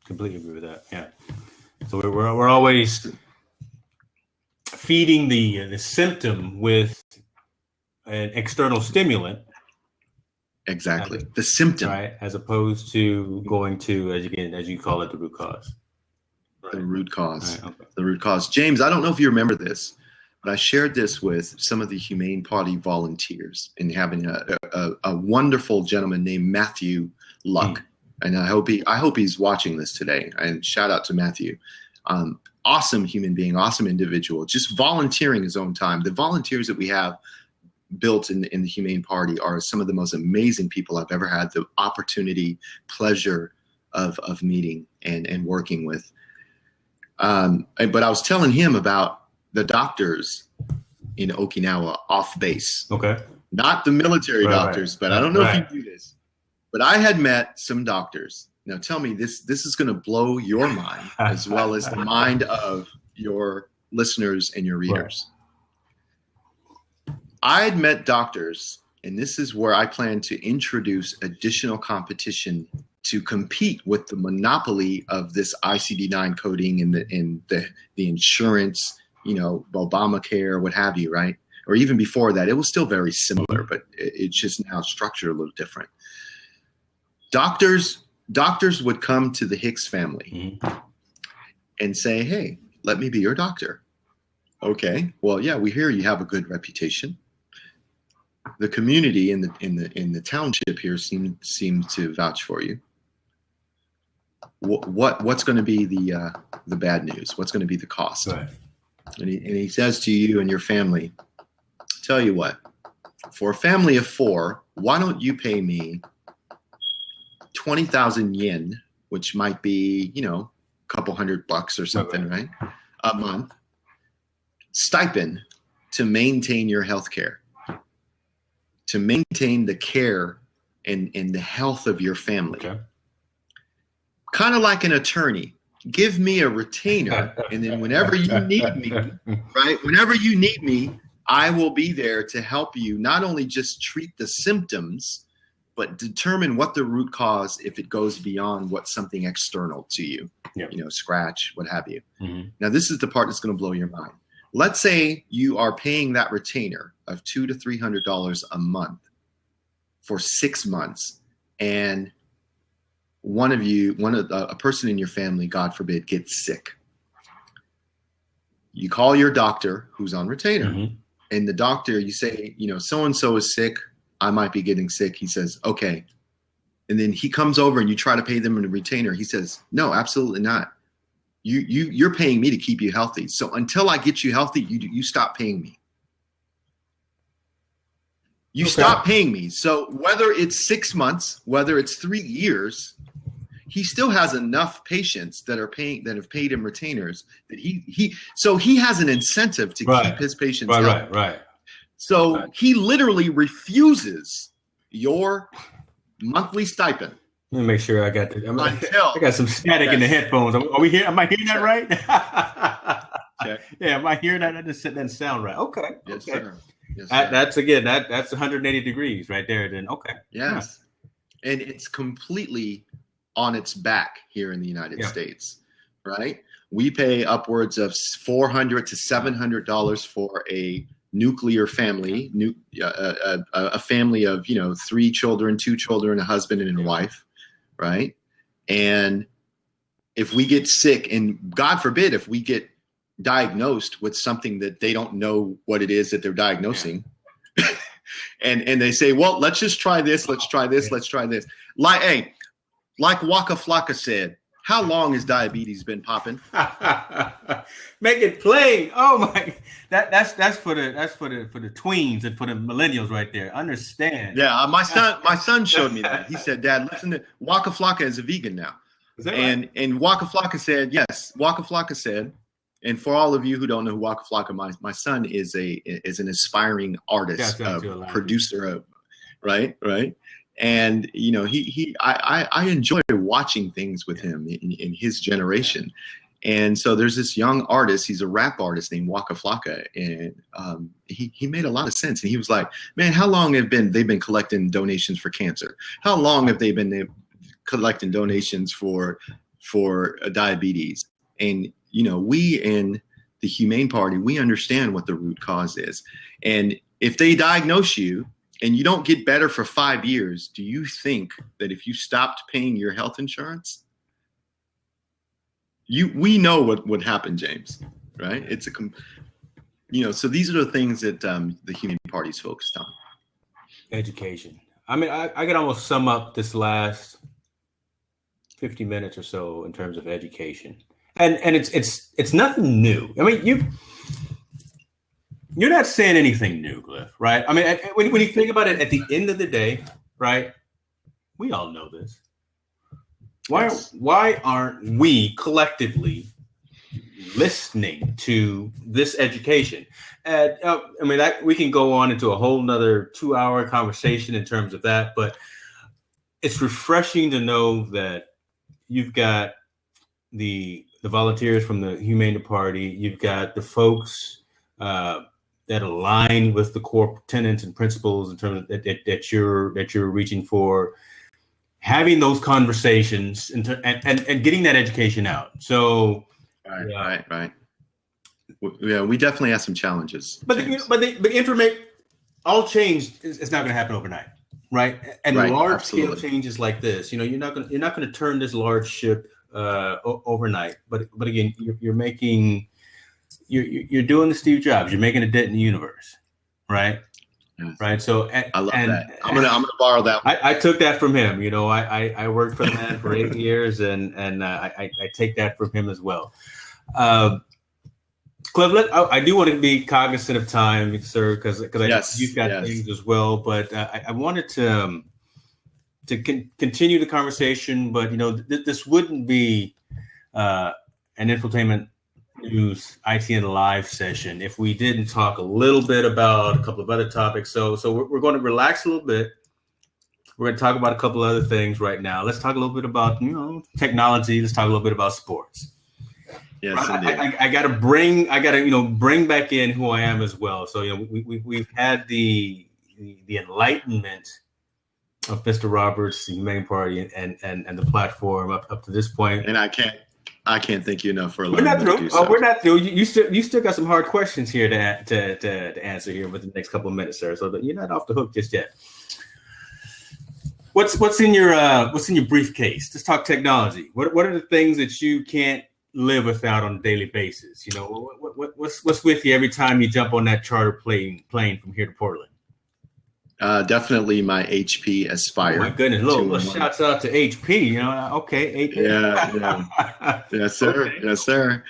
Completely agree with that. Yeah. So we're always feeding the symptom with an external stimulant. Exactly. The symptom. Right. As opposed to going to, as you call it, the root cause. Right. The root cause. Right, okay. The root cause. James, I don't know if you remember this, but I shared this with some of the Humane Party volunteers and having a wonderful gentleman named Matthew Luck. And I hope he's watching this today. And shout out to Matthew. Awesome human being, awesome individual, just volunteering his own time. The volunteers that we have built in the Humane Party are some of the most amazing people I've ever had the opportunity, pleasure of meeting and working with. But I was telling him about the doctors in Okinawa off base. Okay. Not the military doctors, but I don't know if you do this. But I had met some doctors. Now tell me, this is going to blow your mind as well as the mind of your listeners and your readers. I had met doctors, and this is where I plan to introduce additional competition to compete with the monopoly of this ICD-9 coding and the insurance, Obamacare, what have you, right? Or even before that, it was still very similar, but it's just now structured a little different. Doctors would come to the Hicks family and say, "Hey, let me be your doctor." Okay, well, yeah, we hear you have a good reputation. The community in the township here seems to vouch for you. What's going to be the bad news? What's going to be the cost? Right. And he says to you and your family, "Tell you what, for a family of 4, why don't you pay me 20,000 yen, which might be, a couple $100 or something, right? A month, stipend to maintain your health care, to maintain the care and the health of your family." Okay. Kind of like an attorney. Give me a retainer, and then whenever you need me, right? Whenever you need me, I will be there to help you not only just treat the symptoms, but determine what the root cause if it goes beyond what's something external to you, scratch, what have you. Mm-hmm. Now, this is the part that's going to blow your mind. Let's say you are paying that retainer of $200 to $300 a for 6 months, and a person in your family, God forbid, gets sick. You call your doctor who's on retainer, and the doctor, you say, so-and-so is sick. I might be getting sick. He says, okay. And then he comes over and you try to pay them in a retainer. He says, no, absolutely not. You're paying me to keep you healthy. So until I get you healthy, you stop paying me. You stop paying me. So whether it's 6 months, whether it's 3 years, he still has enough patients that have paid him retainers that he has an incentive to keep his patients healthy. Right. So he literally refuses your monthly stipend. Let me make sure I got I got some static in the headphones. Are we here? Am I hearing that right? Okay. Yeah, am I hearing that? That just doesn't sound right. Okay. Yes, okay. Sir. Yes, sir. That's 180 degrees right there. Then okay. Yes. Yeah. And it's completely on its back here in the United States, right? We pay upwards of $400 to $700 for a nuclear family, a family of 3 children, 2 children, a husband and a wife, right? And if we get sick, and God forbid if we get diagnosed with something that they don't know what it is that they're diagnosing, and they say, well, let's just try this, let's try this. Like Waka Flocka said, how long has diabetes been popping? Make it plain. Oh my, that's for the tweens and for the millennials right there. Understand? Yeah, my son showed me that. He said, "Dad, listen to Waka Flocka is a vegan now." Is that right? And Waka Flocka said, yes. Waka Flocka said, and for all of you who don't know who Waka Flocka, my son is an aspiring artist, producer of, right. And I enjoy watching things with him in his generation. And so there's this young artist, he's a rap artist named Waka Flocka, and he made a lot of sense. And he was like, man, how long they've been collecting donations for cancer? How long have they been collecting donations for diabetes? And we in the Humane Party, we understand what the root cause is. And if they diagnose you and you don't get better for 5 years, do you think that if you stopped paying your health insurance, we know what would happen, James, right? It's so these are the things that the Humane Party is focused on. Education. I mean, I could almost sum up this last 50 minutes or so in terms of education, and it's nothing new. I mean, you're not saying anything new, Cliff, right? I mean, when you think about it, at the end of the day, right? We all know this. Why aren't we collectively listening to this education? And I mean, we can go on into a whole nother 2-hour conversation in terms of that, but it's refreshing to know that you've got the volunteers from the Humane Party, you've got the folks that align with the core tenets and principles in terms of that you're reaching for, having those conversations and getting that education out. So, right. Yeah, we definitely have some challenges. But the information, all change is not going to happen overnight, right? And large scale changes like this, you're not going to turn this large ship overnight. But again, you're doing the Steve Jobs. You're making a dent in the universe, right? Yes. Right. So I love that. I'm gonna borrow that one. I took that from him. I worked for the man for 8 years, and I take that from him as well. Cliff, I do want to be cognizant of time, sir, because you've got things as well. But I wanted to continue the conversation. But this wouldn't be an infotainment news ITN live session if we didn't talk a little bit about a couple of other topics. So we're going to relax a little bit. We're going to talk about a couple of other things right now. Let's talk a little bit about technology. Let's talk a little bit about sports. Yes, I got to bring back in who I am as well. So we've had the enlightenment of Mr. Roberts, the Humane Party, and the platform up to this point. And I can't thank you enough for allowing me to do so. We're not through. You still got some hard questions here to answer here within the next couple of minutes, sir. So you're not off the hook just yet. What's in your briefcase? Let's talk technology. What are the things that you can't live without on a daily basis? What's with you every time you jump on that charter plane from here to Portland? Definitely my HP Aspire. Oh my goodness! Little shouts out to HP. Okay. Yeah. Yes, sir. Yes, sir.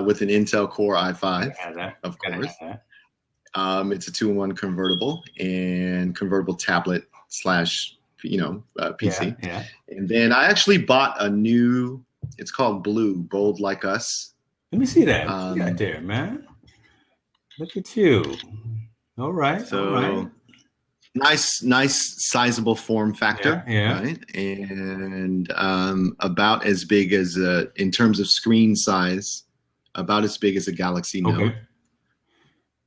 With an Intel Core i5, of course. It's a 2-in-1 convertible and convertible tablet / PC. Yeah. And then I actually bought a new. It's called Blue, Bold Like Us. Let me see that. Right there, man. Look at you. All right. Nice, sizable form factor, yeah. Right? And about as big as, in terms of screen size, about as big as a Galaxy Note.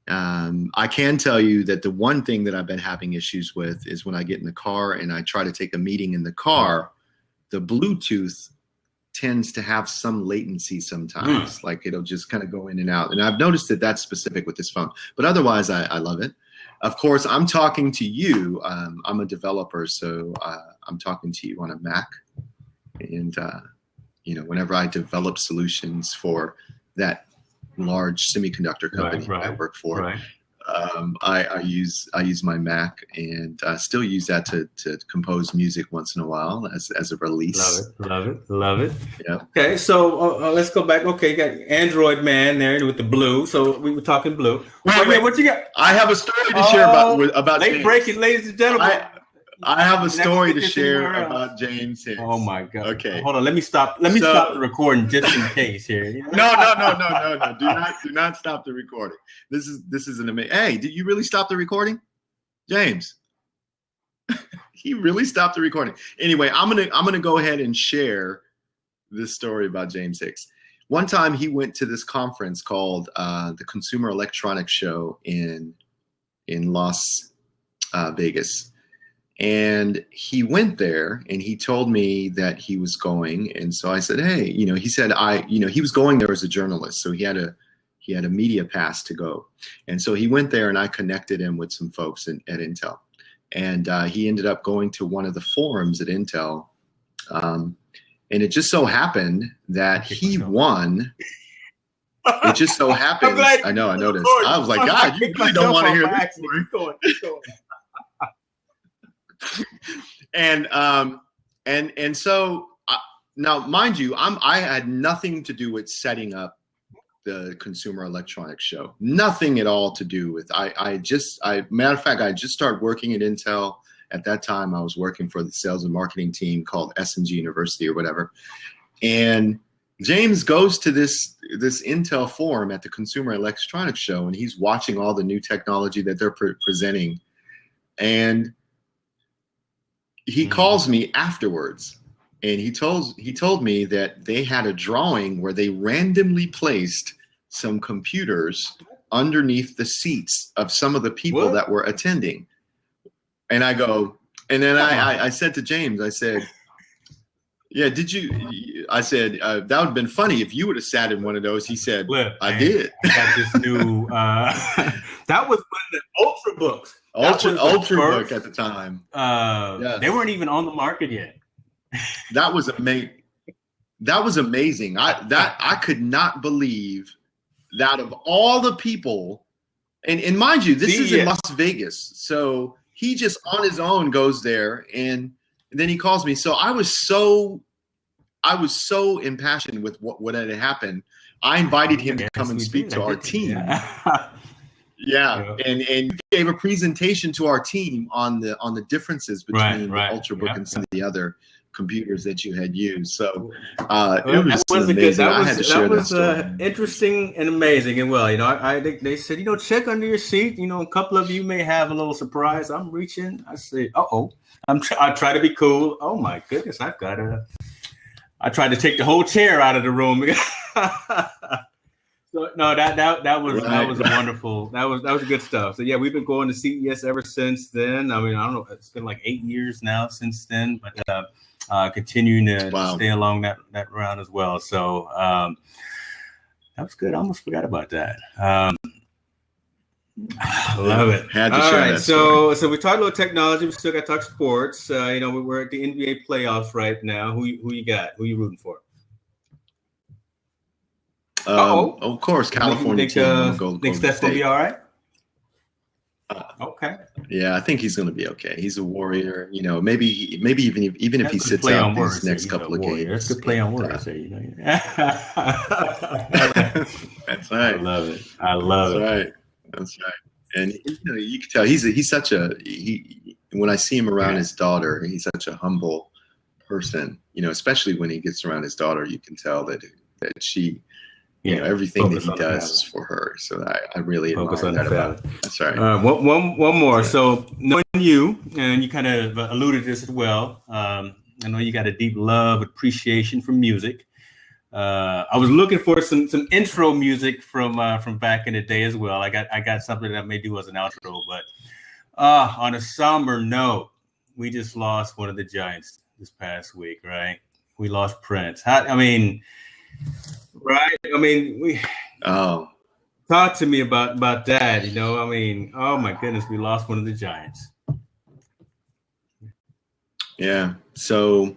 I can tell you that the one thing that I've been having issues with is when I get in the car and I try to take a meeting in the car, the Bluetooth tends to have some latency sometimes. Like it'll just kind of go in and out. And I've noticed that that's specific with this phone. But otherwise, I love it. Of course, I'm talking to you. I'm a developer, so I'm talking to you on a Mac. And, whenever I develop solutions for that large semiconductor company I work for, I use my Mac, and still use that to compose music once in a while as a release. Love it. Yeah. Okay, so let's go back. Okay, you got Android Man there with the blue. So we were talking blue. Wait, what you got? I have a story to share about late James. breaking, ladies and gentlemen. I have a story to share about James Hicks. Oh my God! Okay, hold on. Let me stop the recording just in case here. No. Do not stop the recording. This is an amazing. Hey, did you really stop the recording, James? He really stopped the recording. Anyway, I'm gonna go ahead and share this story about James Hicks. One time he went to this conference called the Consumer Electronics Show in Las Vegas. And he went there and he told me that he was going. And so I said, hey, he said, he was going there as a journalist. So he had a media pass to go. And so he went there and I connected him with some folks at Intel. And he ended up going to one of the forums at Intel. And it just so happened that he won. It just so happened. I know, I noticed. I was like, God, you really don't want to hear this story. Keep going. And so now, mind you, I had nothing to do with setting up the Consumer Electronics Show. Nothing at all to do with. Matter of fact, I just started working at Intel. At that time, I was working for the sales and marketing team called SMG University or whatever. And James goes to this Intel forum at the Consumer Electronics Show, and he's watching all the new technology that they're presenting. And he calls me afterwards, and he told me that they had a drawing where they randomly placed some computers underneath the seats of some of the people that were attending. And I go, and then I said to James, I said, yeah, did you? I said, that would have been funny if you would have sat in one of those. He said, I did. I got this new, that was when the Ultrabooks. Ultrabook at the time. Yes. They weren't even on the market yet. That was amazing. That was amazing. I could not believe that of all the people, and mind you, this is in Las Vegas. So he just on his own goes there, and then he calls me. So I was so impassioned with what had happened. I invited him to come and speak to our team. Yeah, and gave a presentation to our team on the differences between the Ultrabook and some of the other computers that you had used. So it was amazing. I had to share that story. Interesting and amazing. And they said, check under your seat. A couple of you may have a little surprise. I'm reaching. I say, I try to be cool. Oh my goodness, I tried to take the whole chair out of the room. So, no, that was a wonderful. That was good stuff. So yeah, we've been going to CES ever since then. I mean, I don't know, it's been like 8 years now since then, but continuing to stay along that route as well. So that was good. I almost forgot about that. I love it. Had to share that story. So we talked a little technology. We still got to talk sports. We're at the NBA playoffs right now. Who you got? Who you rooting for? Of course, California team. Think Steph's gonna be all right? Okay. Yeah, I think he's going to be okay. He's a warrior. Maybe even if he sits out these next couple of games. That's good play on words. That's right. I love it. That's right. And you can tell he's such when I see him around his daughter, he's such a humble person. Especially when he gets around his daughter, you can tell that she. Everything that he does is for her. So I really admire that about him. That's right. One more. So knowing you, and you kind of alluded to this as well, I know you got a deep love, appreciation for music. I was looking for some intro music from back in the day as well. I got something that I may do as an outro, but on a somber note, we just lost one of the Giants this past week, right? We lost Prince. Right. Talk to me about that. Oh my goodness, we lost one of the Giants. Yeah. So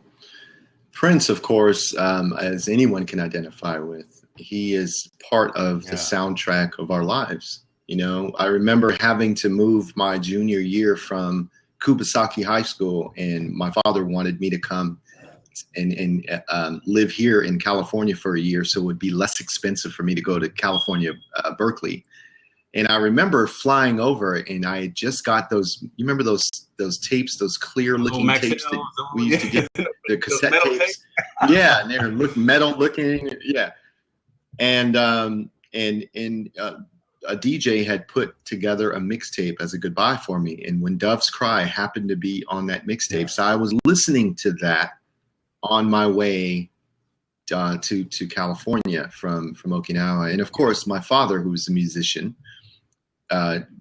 Prince, of course, as anyone can identify with, he is part of the soundtrack of our lives. You know, I remember having to move my junior year from Kubasaki High School, and my father wanted me to come and live here in California for a year, so it would be less expensive for me to go to California, Berkeley. And I remember flying over, and I had just got those. You remember those tapes, those clear-looking tapes that we used to get, the cassette tapes. Yeah, and they were metal looking. Yeah, and a DJ had put together a mixtape as a goodbye for me, and When Doves Cry happened to be on that mixtape, so I was listening to that on my way to California from Okinawa. And of course, my father, who was a musician,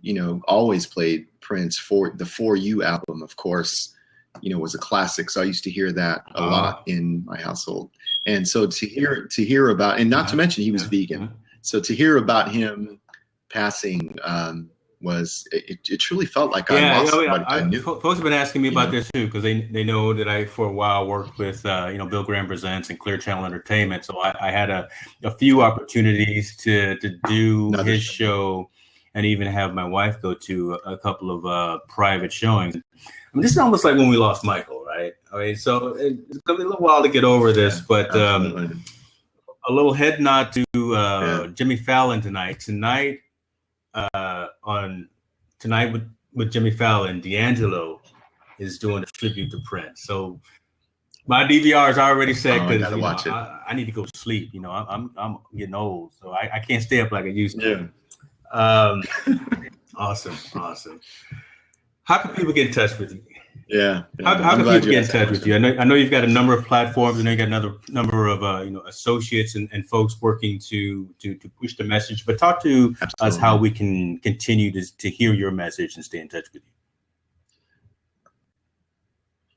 you know, always played Prince. For the For You album, of course, you know, was a classic. So I used to hear that a lot in my household. And so to hear about, and not to mention he was vegan. So to hear about him passing was, it truly felt like I lost somebody I knew. Folks have been asking me about this too, because they know that I for a while worked with you know, Bill Graham Presents and Clear Channel Entertainment. So I had a few opportunities to do his show, and even have my wife go to a couple of private showings. I mean, this is almost like when we lost Michael, right? I mean, so it's going to be a little while to get over this, but a little head nod to Jimmy Fallon tonight. Tonight with Jimmy Fallon, D'Angelo is doing a tribute to Prince. So my DVR is already set because I need to go sleep. You know, I'm getting old, so I can't stay up like I used to. Yeah. Awesome. How can people get in touch with you? Yeah. How can people get in touch with you? I know you've got a number of platforms. I know you got another number of you know, associates and folks working to push the message. But talk to us how we can continue to hear your message and stay in touch with you.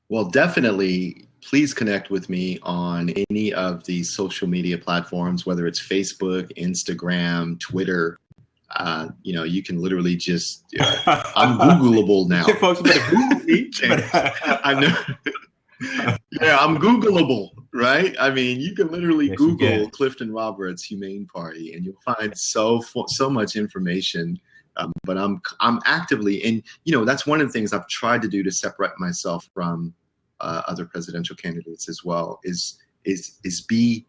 Well, definitely, please connect with me on any of these social media platforms, whether it's Facebook, Instagram, Twitter. You know, you can literally just, I'm Googleable now. Folks better Google me. I know. Yeah, I'm Googleable, right? I mean, you can literally Google Clifton Roberts Humane Party, and you'll find so much information. But I'm actively, and you know, that's one of the things I've tried to do to separate myself from other presidential candidates as well. Is be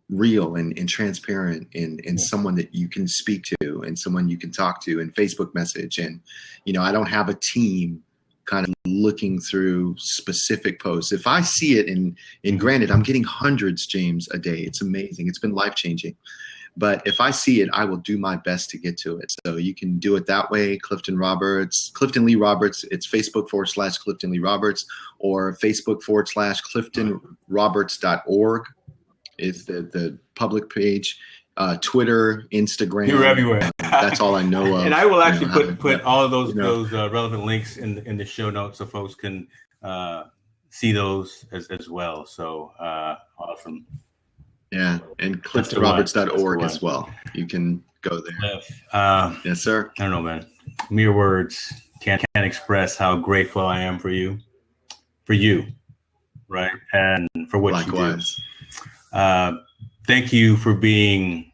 real and transparent and someone that you can speak to and someone you can talk to and Facebook message. And, you know, I don't have a team kind of looking through specific posts. If I see it, and granted, I'm getting hundreds, James, a day. It's amazing. It's been life-changing. But if I see it, I will do my best to get to it. So you can do it that way. Clifton Lee Roberts. It's Facebook.com/Clifton Lee Roberts, or Facebook.com/CliftonRoberts.org. is the public page. Twitter, Instagram. You're everywhere. That's all I know of. And I will actually put all of those relevant links in the show notes so folks can see those as well. So awesome. Yeah, and CliftonRoberts.org as well. You can go there. Yes, sir. I don't know, man. Mere words can't express how grateful I am for you, right? And for what you do. Thank you for being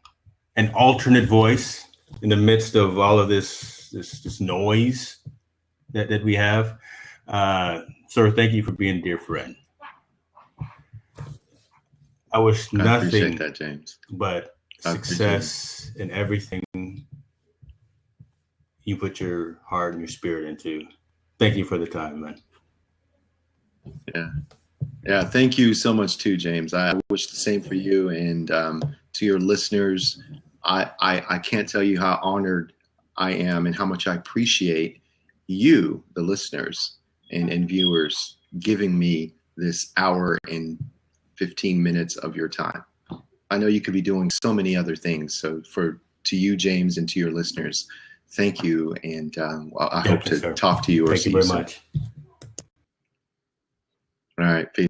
an alternate voice in the midst of all of this noise that we have. Sir, thank you for being a dear friend. I wish nothing appreciate that, James. But success in everything you put your heart and your spirit into. Thank you for the time, man. Yeah, thank you so much too, James. I wish the same for you, and to your listeners. I can't tell you how honored I am and how much I appreciate you, the listeners and viewers, giving me this hour and 15 minutes of your time. I know you could be doing so many other things. So to you, James, and to your listeners, thank you. And I hope to talk to you or see you soon. Thank you very much. All right. Peace.